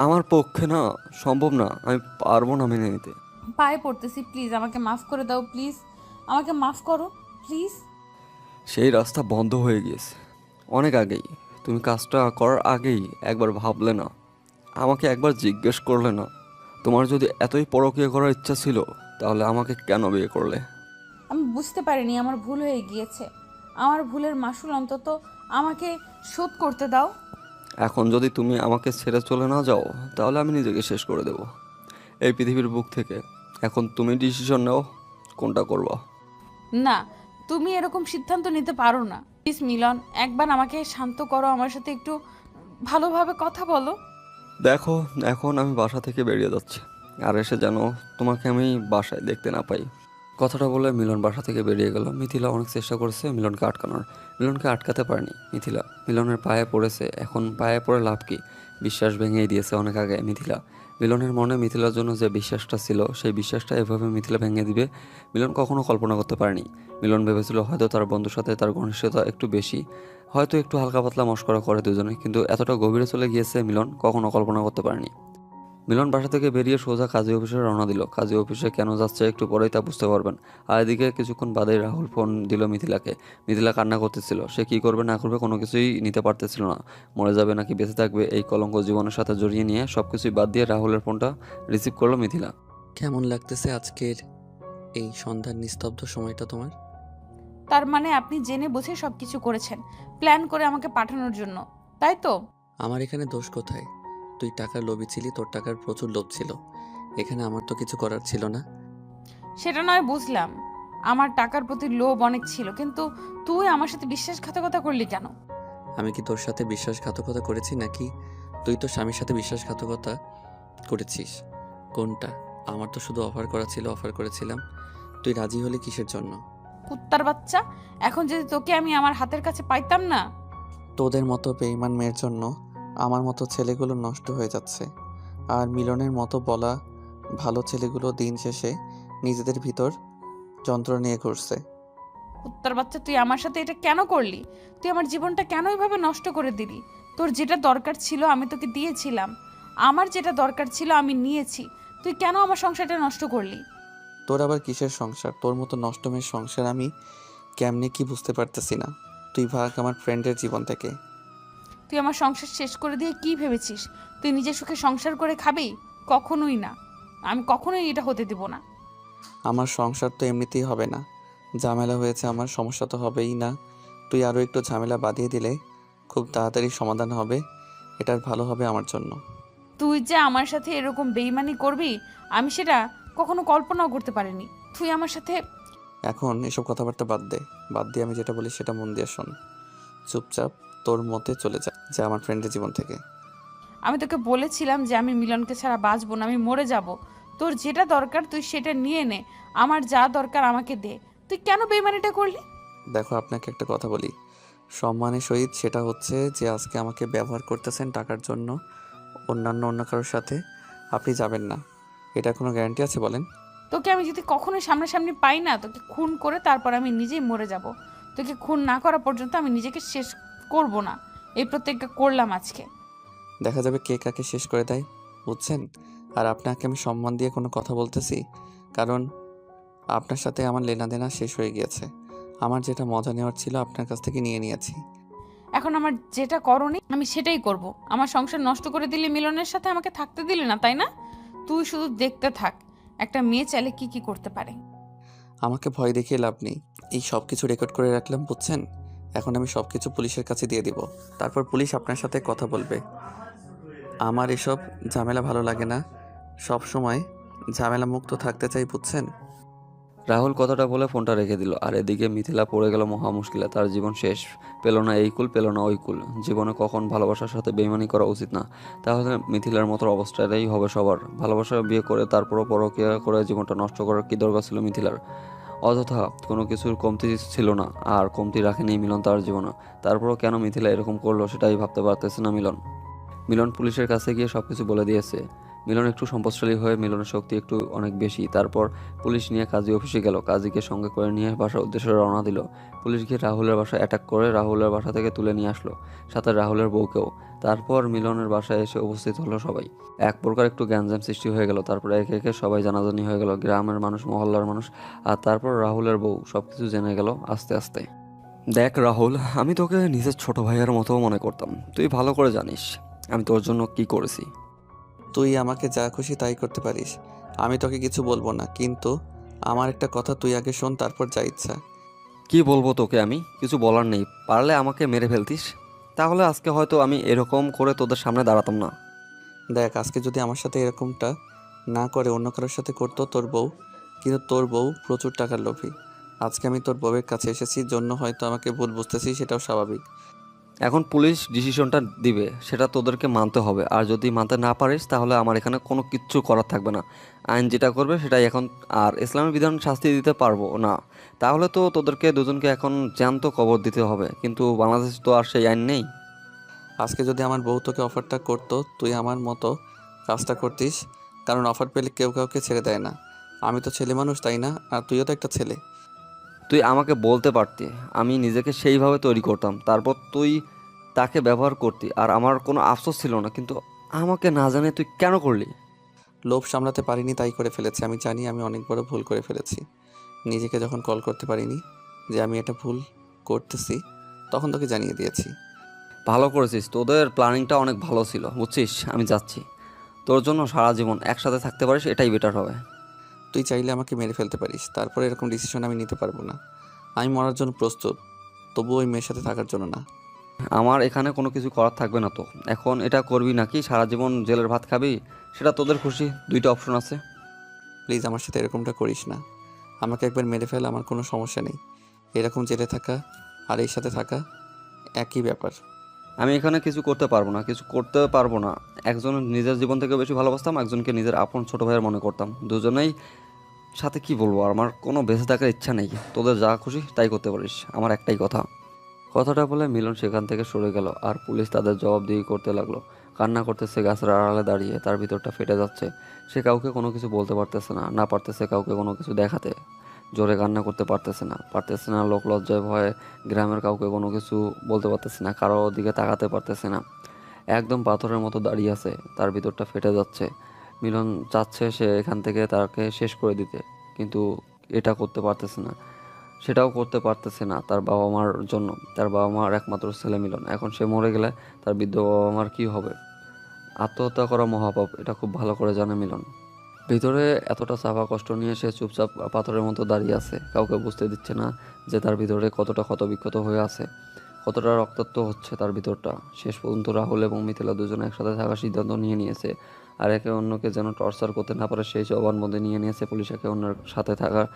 আমার পক্ষে না সম্ভব না, আমি পারবো না মেনে নিতে। পায়ে পড়তেছি, প্লিজ আমাকে মাফ করে দাও, প্লিজ আমাকে মাফ করো প্লিজ। সেই রাস্তা বন্ধ হয়ে গিয়েছে অনেক আগেই। তুমি কাজটা করার আগেই একবার ভাবলে না, আমাকে একবার জিজ্ঞেস করলে না? তোমার যদি এতই পরকীয়া করার ইচ্ছা ছিল তাহলে আমাকে কেন বিয়ে করলে? আমি বুঝতে পারিনি আমার ভুল হয়ে গিয়েছে, আমার ভুলের মাসুল অন্তত আমাকে শোধ করতে দাও। এখন যদি তুমি আমাকে ছেড়ে চলে না যাও তাহলে আমি নিজেকে শেষ করে দেব এই পৃথিবীর বুক থেকে। এখন তুমি ডিসিশন নাও, কোনটা করবা। না, তুমি এরকম সিদ্ধান্ত নিতে পারো না। প্লিজ মিলন, একবার আমাকে শান্ত করো, আমার সাথে একটু ভালোভাবে কথা বলো। দেখো এখন আমি বাসা থেকে বেরিয়ে যাচ্ছি, আর এসে যেন তোমাকে আমি বাসায় দেখতে না পাই। কথাটা বলে মিলন বাসা থেকে বেরিয়ে গেল। মিথিলা অনেক চেষ্টা করেছে মিলনকে আটকানোর, মিলনকে আটকাতে পারেনি। মিথিলা মিলনের পায়ে পড়েছে, এখন পায়ে পড়ে লাভ কি? বিশ্বাস ভেঙেই দিয়েছে অনেক আগে মিথিলা। মিলনের মনে মিথিলার জন্য যে বিশ্বাসটা ছিল সেই বিশ্বাসটা এভাবে মিথিলা ভেঙে দিবে মিলন কখনো কল্পনা করতে পারেনি। মিলন ভেবেছিল হয়তো তার বন্ধুর সাথে তার ঘনিষ্ঠতা একটু বেশি, হয়তো একটু হালকা পাতলা মশকরা করে দুজনে, কিন্তু এতটা গভীরে চলে গিয়েছে মিলন কখনো কল্পনা করতে পারেনি। মিলন বাসা থেকে বেরিয়ে সোজা কাজী অফিসে রওনা দিল। কাজী অফিসে কেন যাচ্ছে একটু পরেই তা বুঝতে পারবেন। আর এদিকে কিছুক্ষণ বাদেই রাহুল ফোন দিল মিথিলাকে। মিথিলা কান্না করতেছিল। সে কি করবে না করবে কোনো কিছুই নিতে পারতেছিল না। মরে যাবে নাকি বেঁচে থাকবে এই কলঙ্ক জীবনের সাথে জড়িয়ে নিয়ে সবকিছুই বাদ দিয়ে রাহুলের ফোনটা রিসিভ করলো মিথিলা। কেমন লাগতেছে আজকের এই সন্ধ্যার নিস্তব্ধ সময়টা তোমার? তার মানে আপনি জেনে বুঝে সব কিছু করেছেন, প্ল্যান করে আমাকে পাঠানোর জন্য, তাই তো? আমার এখানে দোষ কোথায়? তুই টাকার লোভী ছিলি, তোর টাকার প্রচুর লোভ ছিল। এখানে আমার তো কিছু করার ছিল না। সেটা নয় বুঝলাম, আমার টাকার প্রতি লোভ অনেক ছিল, কিন্তু তুই আমার সাথে বিশ্বাসঘাতকতা করলি কেন? আমি কি তোর সাথে বিশ্বাসঘাতকতা করেছি, নাকি তুই তোর স্বামীর সাথে বিশ্বাসঘাতকতা করেছিস? কোনটা? আমার তো শুধু অফার করা ছিল, অফার করেছিলাম। তুই রাজি হলি কিসের জন্য? কুত্তার বাচ্চা, এখন যদি তোকে আমি আমার হাতের কাছে পাইতাম না। তোদের মতো বেঈমান মেয়ের জন্য আমার মতো ছেলেগুলো নষ্ট হয়ে যাচ্ছে। আর মিলনের মতো বলা ভালো ছেলেগুলো দিন শেষে নিজেদের ভিতর যন্ত্র নিয়ে ঘুরছে। কুত্তার বাচ্চা, তুই আমার সাথে এটা কেন করলি? তুই আমার জীবনটা কেন এভাবে নষ্ট করে দিলি? তোর যেটা দরকার ছিল আমি তোকে দিয়েছিলাম, আমার যেটা দরকার ছিল আমি নিয়েছি, তুই কেন আমার সংসারটা নষ্ট করলি? তোর আবার কিসের সংসার? তোর মতো নষ্ট মেয়ের সংসার আমি কেমনে কি বুঝতে পারতেছি না। তুই ভাগ আমার ফ্রেন্ডের জীবন থেকে। তুই আমার সংসার শেষ করে দিয়ে কি ভেবেছিস তুই নিজের সুখে সংসার করে খাবি? কখনোই না, আমি কখনোই এটা হতে দেব না। আমার সংসার তো এমনিতেই হবে না, ঝামেলা হয়েছে, আমার সমস্যা তো হবেই না। তুই আরও একটু ঝামেলা বাঁধিয়ে দিলে খুব তাড়াতাড়ি সমাধান হবে, এটার ভালো হবে আমার জন্য। তুই যে আমার সাথে এরকম বেইমানি করবি আমি সেটা কখনো কল্পনাও করতে পারিনি। তুই আমার সাথে এখন এসব কথাবার্তা বাদ দে, বাদ দিয়ে আমি যেটা বলি সেটা মন দিয়ে শোন। চুপচাপ তোর মতে চলে যা আমার ফ্রেন্ডের জীবন থেকে। আমি তোকে বলেছিলাম যে আমি মিলনকে ছাড়া বাঁচবো না, আমি মরে যাব। তোর যেটা দরকার তুই সেটা নিয়ে নে, আমার যা দরকার আমাকে দে। তুই কেন বেইমানিটা করলি? দেখো, আপনাকে একটা কথা বলি সম্মানের সহিত, সেটা হচ্ছে যে আজকে আমাকে ব্যবহার করতেছেন টাকার জন্য অন্য কারোর সাথে আপনি যাবেন না, এটা কোনো গ্যারান্টি আছে বলেন? তোকে আমি যদি কখনোই সামনাসামনি পাই না, তোকে খুন করে তারপর আমি নিজেই মরে যাব। তোকে খুন না করা পর্যন্ত আমি নিজেকে শেষ করব না, এই প্রত্যেকটা করলাম আজকে। দেখা যাবে কে কাকে শেষ করে দেয়, বুঝছেন? আর আপনাকে আমি সম্মান দিয়ে কোনো কথা বলতেছি, কারণ আপনার সাথে আমার লেনাদেনা শেষ হয়ে গিয়েছে। আমার যেটা মজা নেওয়ার ছিল আপনার কাছ থেকে নিয়ে নিয়েছি। এখন আমার যেটা করণীয় আমি সেটাই করব। আমার সংসার নষ্ট করে দিলে, মিলনের সাথে আমাকে থাকতে দিলে না, তাই না? তুই শুধু দেখতে থাক একটা মেয়ে চাইলে কি কি করতে পারে। আমাকে ভয় দেখিয়ে লাভ নেই, এই সব কিছু রেকর্ড করে রাখলাম, বুঝছেন? এখন আমি সব কিছু পুলিশের কাছে দিয়ে দিব, তারপর পুলিশ আপনার সাথে কথা বলবে। আমার এসব ঝামেলা ভালো লাগে না, সব সময় ঝামেলা মুক্ত থাকতে চাই, বুঝছেন? রাহুল কথাটা বলে ফোনটা রেখে দিল। আর এদিকে মিথিলা পড়ে গেল মহা মুশকিলে। তার জীবন শেষ। পেল না এই কুল, পেল না ওই কুল। জীবনে কখন ভালোবাসার সাথে বেইমানি করা উচিত না, তাহলে মিথিলার মতো অবস্থাটাই হবে সবার। ভালোবাসা বিয়ে করে তারপরও পরকীয়া করে জীবনটা নষ্ট করার কি দরকার ছিল মিথিলার? অযথা কোনো কিছুর কমতি ছিল না, আর কমতি রাখেনি মিলন তার জীবনে। তারপরও কেন মিথিলা এরকম করলো সেটাই ভাবতে পারতেছে না মিলন। মিলন পুলিশের কাছে গিয়ে সবকিছু বলে দিয়েছে। মিলন একটু সম্পদশালী হয়ে, মিলনের শক্তি একটু অনেক বেশি। তারপর পুলিশ নিয়ে কাজী অফিসে গেল। কাজীকে সঙ্গে করে নিয়ে বাসার উদ্দেশ্যে রওনা দিল। পুলিশ গিয়ে রাহুলের বাসায় অ্যাটাক করে রাহুলের বাসা থেকে তুলে নিয়ে আসলো, সাথে রাহুলের বউকেও। তারপর মিলনের বাসায় এসে উপস্থিত হলো সবাই। এক প্রকার একটু গ্যাঞ্জাম সৃষ্টি হয়ে গেল। তারপর একে একে সবাই জানাজানি হয়ে গেল, গ্রামের মানুষ, মহল্লার মানুষ। আর তারপর রাহুলের বউ সবকিছু জেনে গেল আস্তে আস্তে। দেখ রাহুল, আমি তোকে নিজের ছোট ভাইয়ের মতো মনে করতাম। তুই ভালো করে জানিস আমি তোর জন্য কি করেছি। তুই আমাকে যা খুশি তাই করতে পারিস, আমি তোকে কিছু বলবো না, কিন্তু আমার একটা কথা তুই আগে শোন, তারপর যা ইচ্ছা। কি বলবো তোকে? আমি কিছু বলার নেই। পারলে আমাকে মেরে ফেলতিস, তাহলে আজকে হয়তো আমি এরকম করে তোদের সামনে দাঁড়াতাম না। দেখ, আজকে যদি আমার সাথে এরকমটা না করে অন্য কারোর সাথে করতো তোর বউ, কিন্তু তোর বউ প্রচুর টাকার লোভী। আজকে আমি তোর বউয়ের কাছে এসেছি জন্য হয়তো আমাকে ভুল বুঝতেছি, সেটাও স্বাভাবিক। এখন পুলিশ ডিসিশনটা দিবে, সেটা তোদেরকে মানতে হবে। আর যদি মানতে না পারিস তাহলে আমার এখানে কোনো কিচ্ছু করার থাকবে না। আইন যেটা করবে সেটাই এখন। আর ইসলামের বিধান শাস্তি দিতে পারবো না, তাহলে তো তোদেরকে দুজনকে এখন জ্যান্ত কবর দিতে হবে। কিন্তু বাংলাদেশে তো আর সেই আইন নেই। আজকে যদি আমার বউ তোকে অফারটা করতো, তুই আমার মতো কাজটা করতিস, কারণ অফার পেলে কেউ কাউকে ছেড়ে দেয় না। আমি তো ছেলে মানুষ, তাই না? আর তুইও তো একটা ছেলে। তুই আমাকে বলতে পারতি, আমি নিজেকে সেইভাবে তৈরি করতাম, তারপর তুই তাকে ব্যবহার করতি, আর আমার কোনো আফসোস ছিল না। কিন্তু আমাকে না জানে তুই কেন করলি? লোভ সামলাতে পারিনি, তাই করে ফেলেছি। আমি জানি আমি অনেক বড় ভুল করে ফেলেছি। নিজেকে যখন কল করতে পারিনি যে আমি এটা ভুল করতেছি, তখন তোকে জানিয়ে দিয়েছি। ভালো করেছিস, তোদের প্ল্যানিংটা অনেক ভালো ছিল, বুঝছিস? আমি যাচ্ছি। তোর জন্য সারা জীবন একসাথে থাকতে পারিস, এটাই বেটার হবে। তুই চাইলে আমাকে মেরে ফেলতে পারিস, তারপরে এরকম ডিসিশন আমি নিতে পারবো না। আমি মরার জন্য প্রস্তুত, তবু ওই মেয়ের সাথে থাকার জন্য না। আমার এখানে কোনো কিছু করার থাকবে না তো। এখন এটা করবি নাকি সারা জীবন জেলের ভাত খাবি, সেটা তোদের খুশি। দুইটা অপশন আছে। প্লিজ আমার সাথে এরকমটা করিস না। আমাকে একবার মেরে ফেল, আমার কোনো সমস্যা নেই। এরকম জেলে থাকা আর এই সাথে থাকা একই ব্যাপার। আমি এখানে কিছু করতে পারবো না, কিছু করতে পারবো না। একজন নিজের জীবন থেকে বেশি ভালোবাসতাম, একজনকে নিজের আপন ছোট ভাইয়ের মনে করতাম। দুজনেই সাথে কি বলবো, আমার কোনো বেঁচে থাকার ইচ্ছা নেই। তোদের যা খুশি তাই করতে পারিস, আমার একটাই কথা। কথাটা বলে মিলন সেখান থেকে সরে গেল, আর পুলিশ তাদের জবাবদিহি করতে লাগলো। কান্না করতেছে গাছের আড়ালে দাঁড়িয়ে, তার ভিতরটা ফেটে যাচ্ছে। সে কাউকে কোনো কিছু বলতে পারতেছে না, না পারতেছে কাউকে কোনো কিছু দেখাতে। জোরে কান্না করতে পারতেছে না লোক লজ্জায় ভয়ে গ্রামের কাউকে কোনো কিছু বলতে পারতেছে না, কারো দিকে তাকাতে পারতেছে না। একদম পাথরের মতো দাঁড়িয়ে আছে, তার ভিতরটা ফেটে যাচ্ছে। মিলন চাচ্ছে সে এখান থেকে তাকে শেষ করে দিতে, কিন্তু এটা করতে পারতেছে না। সেটাও করতে পারতেছে না তার বাবা মার জন্য। তার বাবা মার একমাত্র ছেলে মিলন, এখন সে মরে গেলে তার বৃদ্ধ বাবা মার কী হবে? আত্মহত্যা করা মহাপাপ, এটা খুব ভালো করে জানে মিলন। ভিতরে এতটা চাপা কষ্ট নিয়ে সে চুপচাপ পাথরের মতো দাঁড়িয়ে আছে, কাউকে বুঝতে দিচ্ছে না যে তার ভিতরে কতটা ক্ষতবিক্ষত হয়ে আছে, কতটা রক্তাক্ত হচ্ছে তার ভিতরটা। শেষ পর্যন্ত রাহুল এবং মিথিলা দুজনে একসাথে থাকার সিদ্ধান্ত নিয়েছে, আর একে অন্যকে যেন টর্চার করতে না পারে সেই জবানবন্দি নিয়েছে পুলিশ একে অন্যের সাথে থাকার।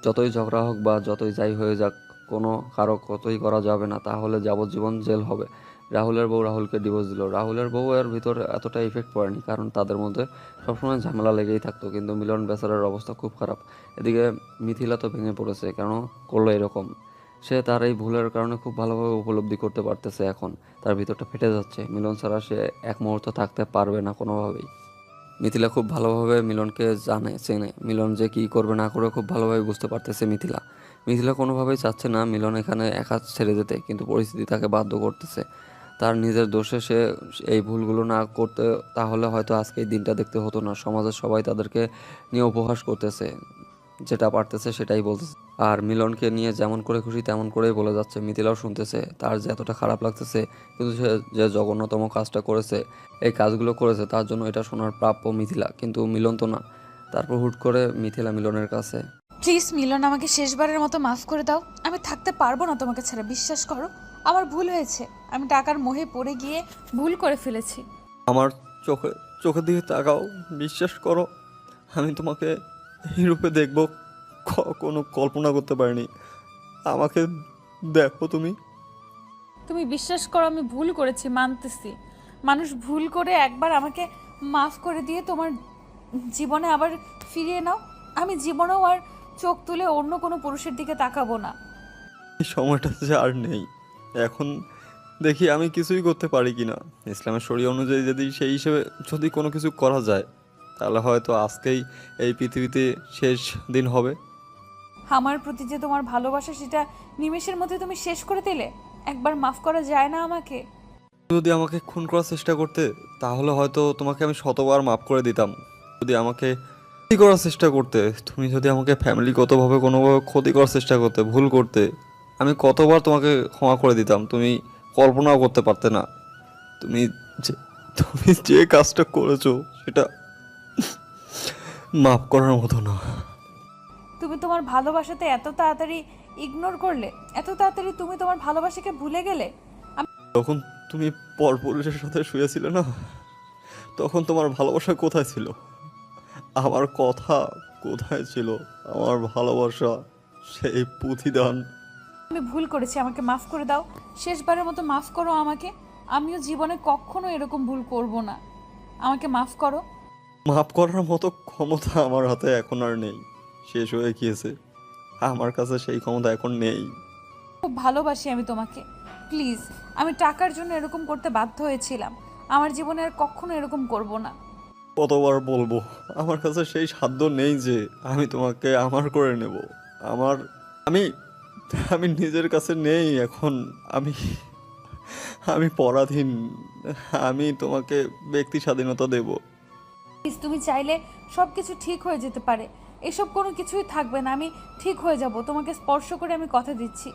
যতই ঝগড়া হোক বা যতই যাই হয়ে যাক, কোনো কারো কতই করা যাবে না, তাহলে যাবজ্জীবন জেল হবে। রাহুলের বউ রাহুলকে ডিভোর্স দিল। রাহুলের বউ এর ভিতরে এতটা ইফেক্ট পড়েনি, কারণ তাদের মধ্যে সবসময় ঝামেলা লেগেই থাকতো। কিন্তু মিলন বেচারার অবস্থা খুব খারাপ। এদিকে মিথিলা তো ভেঙে পড়েছে, কেন করলো এরকম। সে তার এই ভুলের কারণে খুব ভালোভাবে উপলব্ধি করতে পারতেছে। এখন তার ভিতরটা ফেটে যাচ্ছে। মিলন ছাড়া সে এক মুহূর্ত থাকতে পারবে না কোনোভাবেই। মিথিলা খুব ভালোভাবে মিলনকে চেনে। মিলন যে কী করবে না করবে খুব ভালোভাবে বুঝতে পারতেছে মিথিলা। মিথিলা কোনোভাবেই চাচ্ছে না মিলন এখানে একা ছেড়ে যেতে, কিন্তু পরিস্থিতি তাকে বাধ্য করতেছে। তার নিজের দোষে সে এই ভুলগুলো না করতে, তাহলে হয়তো আজকে এই দিনটা দেখতে হতো না। সমাজের সবাই তাদেরকে নিয়ে উপহাস করতেছে, যেটা পারতেছে সেটাই বলতেছে। আর মিলনকে নিয়ে যেমন করে খুশি তেমন করেই বলে যাচ্ছে। মিথিলাও শুনতেছে, তার যে এতটা খারাপ লাগতেছে, কিন্তু সে যে জঘন্যতম কাজটা করেছে, এই কাজগুলো করেছে, তার জন্য এটা শোনার প্রাপ্য মিথিলা, কিন্তু মিলন তো না। তারপর হুট করে মিথিলা মিলনের কাছে, প্লিজ মিলন, আমাকে শেষবারের মতো মাফ করে দাও। আমি থাকতে পারবো না তোমাকে ছাড়া, বিশ্বাস করো। আমার ভুল হয়েছে, আমি টাকার মোহে পড়ে গিয়ে ভুল করে ফেলেছি। আমার চোখের দিকে তাকাও, বিশ্বাস করো, আমি তোমাকে এই রূপে দেখব কোনো কল্পনা করতে পারিনি। আমাকে দেখো তুমি। তুমি বিশ্বাস করো, আমি ভুল করেছি, মানতেছি। মানুষ ভুল করে একবার আমাকে মাফ করে দিয়ে তোমার জীবনে আবার ফিরিয়ে নাও। আমি জীবনেও আর চোখ তুলে অন্য কোনো পুরুষের দিকে তাকাবো না। এই সময়টা যে আর নেই। এখন দেখি আমি কিছুই করতে পারি কিনা। ইসলামের শরীয়ত অনুযায়ী যদি সেই হিসেবে যদি কোনো কিছু করা যায়, তাহলে হয়তো আজকেই এই পৃথিবীতে শেষ দিন হবে। আমার প্রতি যে তোমার ভালোবাসা, সেটা নিমেষের মধ্যে তুমি শেষ করে দিলে। একবার মাফ করা যায় না আমাকে? যদি আমাকে খুন করার চেষ্টা করতে, তাহলে হয়তো তোমাকে আমি শতবার মাফ করে দিতাম। যদি আমাকে ক্ষতি করার চেষ্টা করতে, তুমি যদি আমাকে ফ্যামিলিগতভাবে কোনোভাবে ক্ষতি করার চেষ্টা করতে, ভুল করতে, আমি কতবার তোমাকে ক্ষমা করে দিতাম, তুমি কল্পনাও করতে পারতে না। তুমি তুমি যে কাজটা করেছো সেটা মাফ করার মতো না। তুমি তোমার ভালোবাসাতে এত তাড়াতাড়ি ইগনোর করলে, এত তাড়াতাড়ি তুমি তোমার ভালোবাসাকে ভুলে গেলে। তখন তুমি পরপুরুষের সাথে শুয়েছিলে না, তখন তোমার ভালোবাসা কোথায় ছিল? আমার কথা কোথায় ছিল? আমার ভালোবাসা, সেই প্রতিদান। আমি ভুল করেছি, আমাকে মাফ করে দাও। শেষবারের মতো মাফ করো আমাকে। আমিও জীবনে কখনো এরকম ভুল করব না। আমাকে মাফ করো। মাফ করার মতো ক্ষমতা আমার হাতে এখন আর নেই, শেষ হয়ে গিয়েছে। আমার কাছে সেই ক্ষমতা এখন নেই। খুব ভালোবাসি আমি তোমাকে। প্লিজ, আমি টাকার জন্য এরকম করতে বাধ্য হয়েছিলাম। আমার জীবনে আর কখনো এরকম করব না। কতবার বলবো, আমার কাছে সেই সাধ্য নেই যে আমি তোমাকে আমার করে নেব। আমার আমি আমি নিজের কাছে নেই এখন। আমি আমি পরাধীন। আমি তোমাকে ব্যক্তি স্বাধীনতা দেব। প্লিজ তুমি চাইলে সব কিছু ঠিক হয়ে যেতে পারে। এসব কোনো কিছুই থাকবে না, আমি ঠিক হয়ে যাব, তোমাকে স্পর্শ করে আমি কথা দিচ্ছি।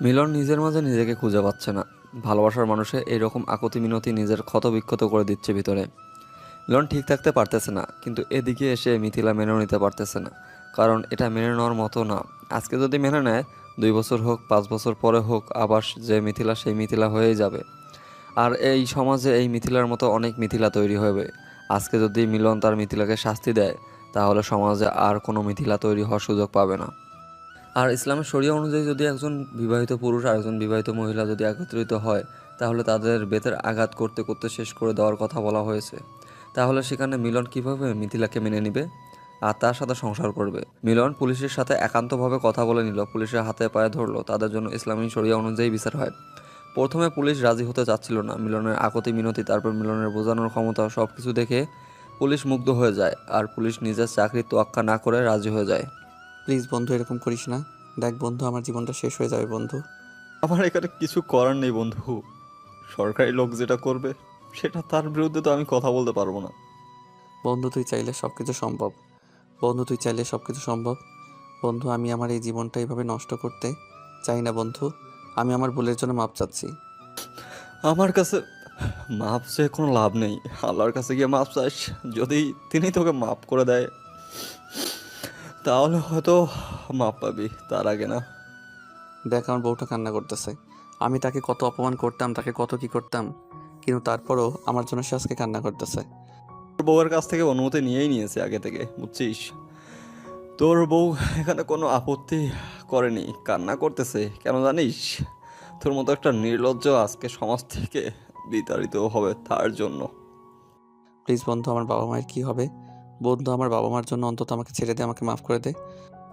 মিলন নিজের মাঝে নিজেকে খুঁজে পাচ্ছে না। ভালোবাসার মানুষে এইরকম আকুতি মিনতি নিজের ক্ষত বিক্ষত করে দিচ্ছে ভিতরে। মিলন ঠিক থাকতে পারতেছে না, কিন্তু এদিকে এসে মিথিলা মেনেও নিতে পারতেছে না, কারণ এটা মেনে নেওয়ার মতো না। আজকে যদি মেনে নেয়, 2 বছর হোক 5 বছর পরে হোক, আবার যে মিথিলা সেই মিথিলা হয়েই যাবে। আর এই সমাজে এই মিথিলার মতো অনেক মিথিলা তৈরি হবে। আজকে যদি মিলন তার মিথিলাকে শাস্তি দেয়, তাহলে সমাজে আর কোনো মিথিলা তৈরি হওয়ার সুযোগ পাবে না। আর ইসলামের শরিয়া অনুযায়ী যদি একজন বিবাহিত পুরুষ আর একজন বিবাহিত মহিলা যদি একত্রিত হয়, তাহলে তাদের বেতের আঘাত করতে করতে শেষ করে দেওয়ার কথা বলা হয়েছে। তাহলে সেখানে মিলন কিভাবে মিথিলাকে মেনে নিবে আর তার সাথে সংসার করবে? মিলন পুলিশের সাথে একান্তভাবে কথা বলে নিল, পুলিশের হাতে পায়ে ধরলো, তাদের জন্য ইসলামী শরিয়া অনুযায়ী বিচার হয়। প্রথমে পুলিশ রাজি হতে চাচ্ছিল না। মিলনের আকুতি মিনতি, তারপর মিলনের বোঝানোর ক্ষমতা, সব কিছু দেখে পুলিশ মুগ্ধ হয়ে যায়, আর পুলিশ নিজের চাকরির তোয়াক্কা না করে রাজি হয়ে যায়। প্লিজ বন্ধু, এরকম করিস না। দেখ বন্ধু, আমার জীবনটা শেষ হয়ে যাবে বন্ধু। আমার এখানে কিছু করার নেই বন্ধু। সরকারি লোক যেটা করবে সেটা তার বিরুদ্ধে তো আমি কথা বলতে পারবো না। বন্ধু তুই চাইলে সব কিছু সম্ভব। বন্ধু তুই চাইলে সব কিছু সম্ভব। বন্ধু আমি আমার এই জীবনটা এইভাবে নষ্ট করতে চাই না বন্ধু। আমি আমার ভুলের জন্য মাপ চাচ্ছি। আমার কাছে মাপ চেয়ে কোনো লাভ নেই। আল্লাহর কাছে গিয়ে মাপ চাইস, যদি তিনি তোকে মাপ করে দেয় তাহলে হয়তো মাপ পাবি, তার আগে না। দেখ আমার বউটা কান্না করতেছে। আমি তাকে কত অপমান করতাম, তাকে কত কি করতাম, কিন্তু তারপরও আমার জন্য সে আজকে কান্না করতেছে। তোর বউয়ের কাছ থেকে অনুমতি নিয়েই নিয়েছে আগে থেকে, বুঝছিস? তোর বউ এখানে কোনো আপত্তি করেনি, কান্না করতেছে কেন জানিস? তোর মতো একটা নির্লজ্জ আজকে সমাজ থেকে বিতাড়িত হবে তার জন্য। প্লিজ বন্ধু, আমার বাবা মায়ের কি হবে? বন্ধু আমার বাবা মার জন্য অন্তত আমাকে ছেড়ে দে, আমাকে মাফ করে দে।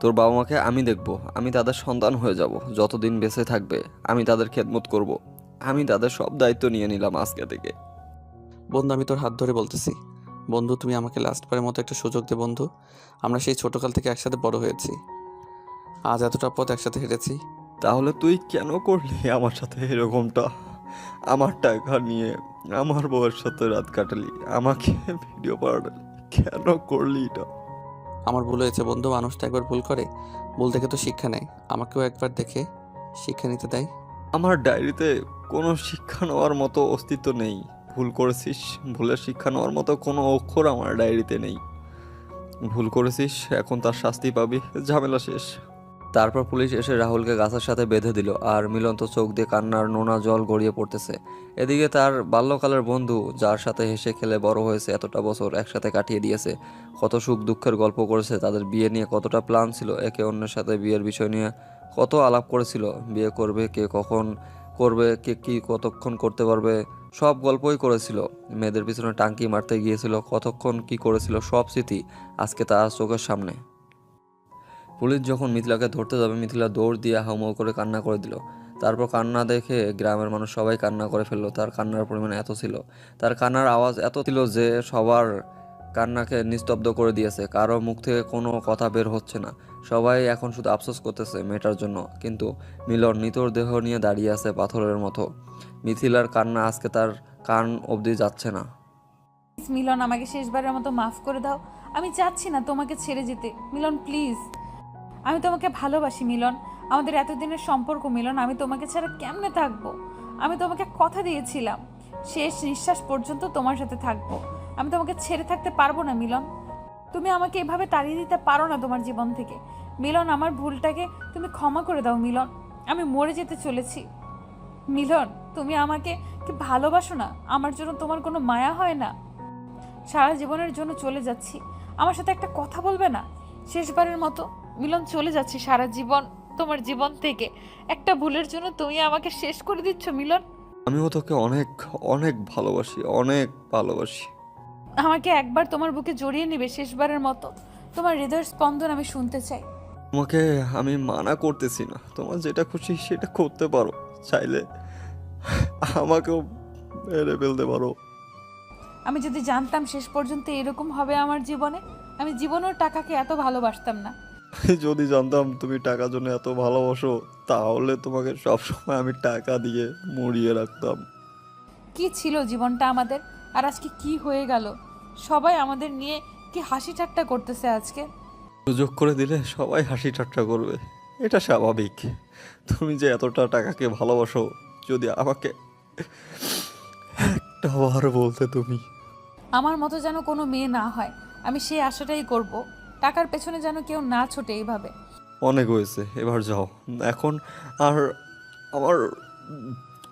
তোর বাবা মাকে আমি দেখব, আমি তাদের সন্তান হয়ে যাব। যতদিন বেঁচে থাকবে আমি তাদের খেদমত করব। আমি তাদের সব দায়িত্ব নিয়ে নিলাম আজকে থেকে। বন্ধু আমি তোর হাত ধরে বলতেছি, বন্ধু তুমি আমাকে লাস্টবারের মতো একটা সুযোগ দে বন্ধু। আমরা সেই ছোটকাল থেকে একসাথে বড় হয়েছি, আজ এতটা পথ একসাথে হেঁটেছি। তাহলে তুই কেন করলি আমার সাথে এরকমটা? আমার টাকা নিয়ে আমার বউয়ের সাথে রাত কাটালি, আমাকে ভিডিও পাঠালি, কেন করলি এটা? আমার ভুল হয়েছে বন্ধু, মানুষ তো একবার ভুল করে, ভুল থেকে তো শিক্ষা নেয়। আমাকেও একবার দেখে শিক্ষা নিতে দেয়। আমার ডায়েরিতে কোনো শিক্ষা নেওয়ার মতো অস্তিত্ব নেই। ভুল করেছিস, ভুলের শিক্ষা নেওয়ার মতো কোনো অক্ষর আমার ডায়েরিতে নেই। ভুল করেছিস, এখন তার শাস্তি পাবি, ঝামেলা শেষ। তারপর পুলিশ এসে রাহুলকে গাছের সাথে বেঁধে দিল, আর মিলন তো চোখ দিয়ে কান্নার নোনা জল গড়িয়ে পড়তেছে। এদিকে তার বাল্যকালের বন্ধু, যার সাথে হেসে খেলে বড় হয়েছে, এতটা বছর একসাথে কাটিয়ে দিয়েছে, কত সুখ দুঃখের গল্প করেছে, তাদের বিয়ে নিয়ে কতটা প্ল্যান ছিল, একে অন্যের সাথে বিয়ের বিষয় নিয়ে কত আলাপ করেছিল, বিয়ে করবে কে, কখন করবে, কে কি কতক্ষণ করতে পারবে, সব গল্পই করেছিল। মেয়েদের পিছনে টাঙ্কি মারতে গিয়েছিল, কতক্ষণ কি করেছিল, সব স্মৃতি আজকে তার চোখের সামনে। পুলিশ যখন মিথিলাকে ধরতে যাবে, মিথিলা দৌড় দিয়ে হাউমাউ করে কান্না করে দিল। তারপর কান্না দেখে গ্রামের মানুষ সবাই কান্না করে ফেললো। তার কান্নার পরিমাণ এত ছিল, তার কান্নার আওয়াজ এত ছিল যে সবার কান্নাকে নিস্তব্ধ করে দিয়েছে। কারো মুখ থেকে কোনো কথা বের হচ্ছে না। সবাই এখন শুধু আফসোস করতেছে মেয়েটার জন্য। কিন্তু মিলন নিতর দেহ নিয়ে দাঁড়িয়ে আছে পাথরের মতো। মিথিলার কান্না আজকে তার কান অবধি যাচ্ছে না। প্লিজ মিলন, আমাকে শেষবারের মতো মাফ করে দাও। আমি চাচ্ছি না তোমাকে ছেড়ে যেতে মিলন, প্লিজ। আমি তোমাকে ভালোবাসি মিলন, আমাদের এতদিনের সম্পর্ক মিলন, আমি তোমাকে ছাড়া কেমনে থাকবো? আমি তোমাকে কথা দিয়েছিলাম শেষ নিঃশ্বাস পর্যন্ত তোমার সাথে থাকবো। আমি তোমাকে ছেড়ে থাকতে পারবো না মিলন। তুমি আমাকে এভাবে তাড়িয়ে দিতে পারো না তোমার জীবন থেকে মিলন। আমার ভুলটাকে তুমি ক্ষমা করে দাও মিলন। আমি মরে যেতে চলেছি মিলন। তুমি আমাকে কি ভালোবাসো না? আমার জন্য তোমার কোনো মায়া হয় না? সারা জীবনের জন্য চলে যাচ্ছি, আমার সাথে একটা কথা বলবে না? শেষবারের মতো মিলন, চলে যাচ্ছি সারা জীবন তোমার জীবন থেকে। একটা ভুলের জন্য তুমি আমাকে শেষ করে দিচ্ছ মিলন। আমিও তোকে অনেক অনেক ভালোবাসি, অনেক ভালোবাসি। আমাকে একবার তোমার বুকে জড়িয়ে নেবে শেষবারের মতো? তোমার হৃদয়ের স্পন্দন আমি শুনতে চাই। তোমাকে আমি মানা করতেছি না, তোমার যেটা খুশি সেটা করতে পারো, চাইলে আমাকেও মেরে ফেলতে পারো। আমি যদি জানতাম শেষ পর্যন্ত এরকম হবে আমার জীবনে, আমি জীবনেও টাকাকে এত ভালোবাসতাম না। যদি জানতাম তুমি টাকার জন্য এত ভালোবাসো, তাহলে তোমাকে সবসময় আমি টাকা দিয়ে মুড়িয়ে রাখতাম। কি ছিল জীবনটা আমাদের, আর আজকে কি হয়ে গেল? সবাই আমাদের নিয়ে কি হাসি ঠাট্টা করতেছে আজকে। সুযোগ করে দিলে সবাই হাসি ঠাট্টা করবে, এটা স্বাভাবিক। তুমি যে এতটা টাকাকে ভালোবাসো, যদি আমাকে একটা বার বলতে তুমি। আমার মতো যেন কোনো মেয়ে না হয়, আমি সেই আশাটাই করব। টাকার পেছনে যেন কেউ না ছোটে এইভাবে। অনেক হয়েছে, এবার যাও। এখন আর আমার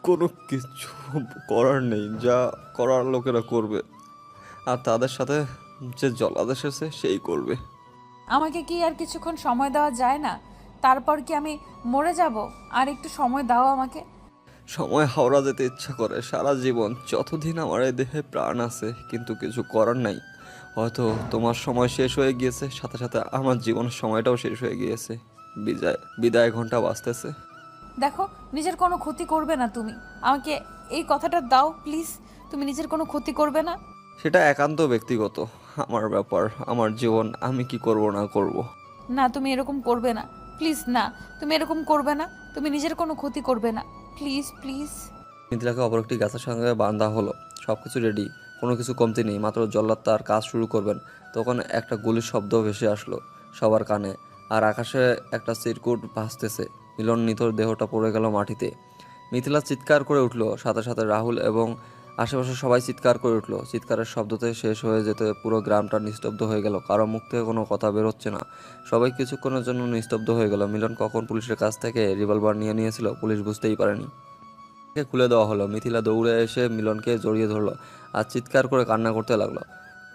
কোনো কিছু করার নেই, যা করার লোকেরা করবে, আর তাদের সাথে যে জলাদেশ আছে সেই করবে। আমাকে কি আর কিছুক্ষণ সময় দেওয়া যায় না? তারপর কি আমি মরে যাব? আর একটু সময় দাও আমাকে। সময় হাওড়া যেতে ইচ্ছা করে সারা জীবন, যতদিন আমার এই দেহে প্রাণ আছে, কিন্তু কিছু করার নাই। হয়তো তোমার সময় শেষ হয়ে গিয়েছে, সাথে সাথে আমার জীবনের সময়টাও শেষ হয়ে গিয়েছে। বিদায় ঘন্টা বাজতেছে। দেখো, নিজের কোনো ক্ষতি করবে না তুমি। আমাকে এই কথাটা দাও প্লিজ, তুমি নিজের কোনো ক্ষতি করবে না। সেটা একান্ত ব্যক্তিগত, আমার ব্যাপার, আমার জীবন, আমি কি করব না করব। না, তুমি এরকম করবে না প্লিজ। না, তুমি এরকম করবে না। তুমি নিজের কোনো ক্ষতি করবে না, প্লিজ প্লিজ। মিথিলাকে অপর একটি গাছের সঙ্গে বাঁধা হলো, সব কিছু রেডি, কোনো কিছু কমতি নেই। মাত্র জল্লাদ তার কাজ শুরু করবেন, তখন একটা গুলির শব্দ ভেসে আসলো সবার কানে, আর আকাশে একটা চিরকুট ভাসতেছে। মিলন নিথর দেহটা পড়ে গেল মাটিতে। মিথিলা চিৎকার করে উঠল, সাথে সাথে রাহুল এবং আশেপাশে সবাই চিৎকার করে উঠল। চিৎকারের শব্দতে শেষ হয়ে যেতে পুরো গ্রামটা নিস্তব্ধ হয়ে গেল, কারো মুখ থেকে কোনো কথা বেরোচ্ছে না। সবাই কিছুক্ষণের জন্য নিস্তব্ধ হয়ে গেল। মিলন কখন পুলিশের কাছ থেকে রিভলভার নিয়ে নিয়েছিল পুলিশ বুঝতেই পারেনি। খুলে দেওয়া হলো। মিথিলা দৌড়ে এসে মিলনকে জড়িয়ে ধরলো আর চিৎকার করে কান্না করতে লাগলো।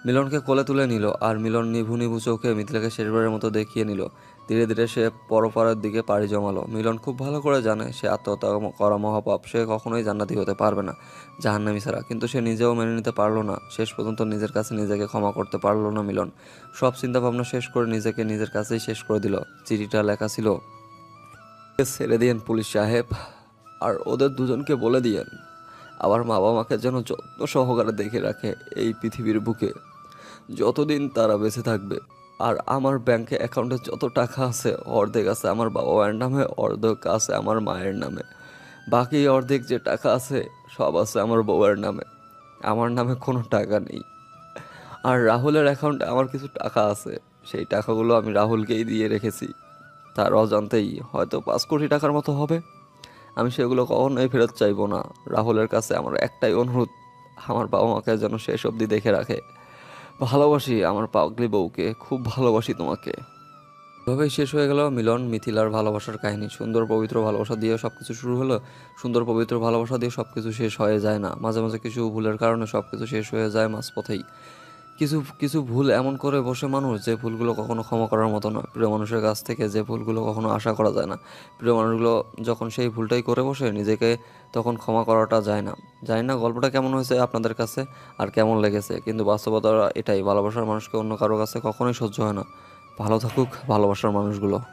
মিলনকে কোলে তুলে নিল, আর মিলন নিভু নিভু চোখে মিথিলাকে শেষবারের মতো দেখিয়ে নিল। ধীরে ধীরে সে পরপারের দিকে পাড়ি জমালো। মিলন খুব ভালো করে জানে সে আত্মহত্যা করা মহাপাপ, সে কখনোই জান্নাতি হতে পারবে না জাহান্নামী ছাড়া। কিন্তু সে নিজেও মেনে নিতে পারলো না, শেষ পর্যন্ত নিজের কাছে নিজেকে ক্ষমা করতে পারলো না মিলন। সব চিন্তা ভাবনা শেষ করে নিজেকে নিজের কাছেই শেষ করে দিল। চিঠিটা লেখা ছিল, ছেড়ে দিয়েন পুলিশ সাহেব, আর ওদের দুজনকে বলে দিয়েন আমার বাবা মাকে যেন যত্ন সহকারে দেখে রাখে এই পৃথিবীর বুকে যতদিন তারা বেঁচে থাকবে। আর আমার ব্যাংকে অ্যাকাউন্টে যত টাকা আছে, অর্ধেক আছে আমার বাবা মায়ের নামে, অর্ধেক আছে আমার মায়ের নামে। বাকি অর্ধেক যে টাকা আছে সব আছে আমার বউয়ের নামে, আমার নামে কোনো টাকা নেই। আর রাহুলের অ্যাকাউন্টে আমার কিছু টাকা আছে, সেই টাকাগুলো আমি রাহুলকেই দিয়ে রেখেছি। তার অজান্তেই হয়তো 5 কোটি টাকার মতো হবে। আমি সেগুলো কখনোই ফেরত চাইবো না। রাহুলের কাছে আমার একটাই অনুরোধ, আমার বাবা মাকে যেন শেষ অবধি দেখে রাখে। ভালোবাসি আমার পাগলি বউকে, খুব ভালোবাসি তোমাকে। এভাবেই শেষ হয়ে গেল মিলন মিথিলার ভালোবাসার কাহিনী। সুন্দর পবিত্র ভালোবাসা দিয়ে সব কিছু শুরু হলো, সুন্দর পবিত্র ভালোবাসা দিয়ে সব কিছু শেষ হয়ে যায় না। মাঝে মাঝে কিছু ভুলের কারণে সব কিছু শেষ হয়ে যায় মাঝপথেই। কিছু কিছু ভুল এমন করে বসে মানুষ, যে ভুলগুলো কখনো ক্ষমা করার মতো নয়। প্রিয় মানুষের কাছ থেকে যে ভুলগুলো কখনো আশা করা যায় না, প্রিয় মানুষগুলো যখন সেই ভুলটাই করে বসে, নিজেকে তখন ক্ষমা করাটা যায় না। জানি না গল্পটা কেমন হয়েছে আপনাদের কাছে আর কেমন লেগেছে, কিন্তু বাস্তবতা এটাই, ভালোবাসার মানুষকে অন্য কারো কাছে কখনোই সহ্য হয় না। ভালো থাকুক ভালোবাসার মানুষগুলো।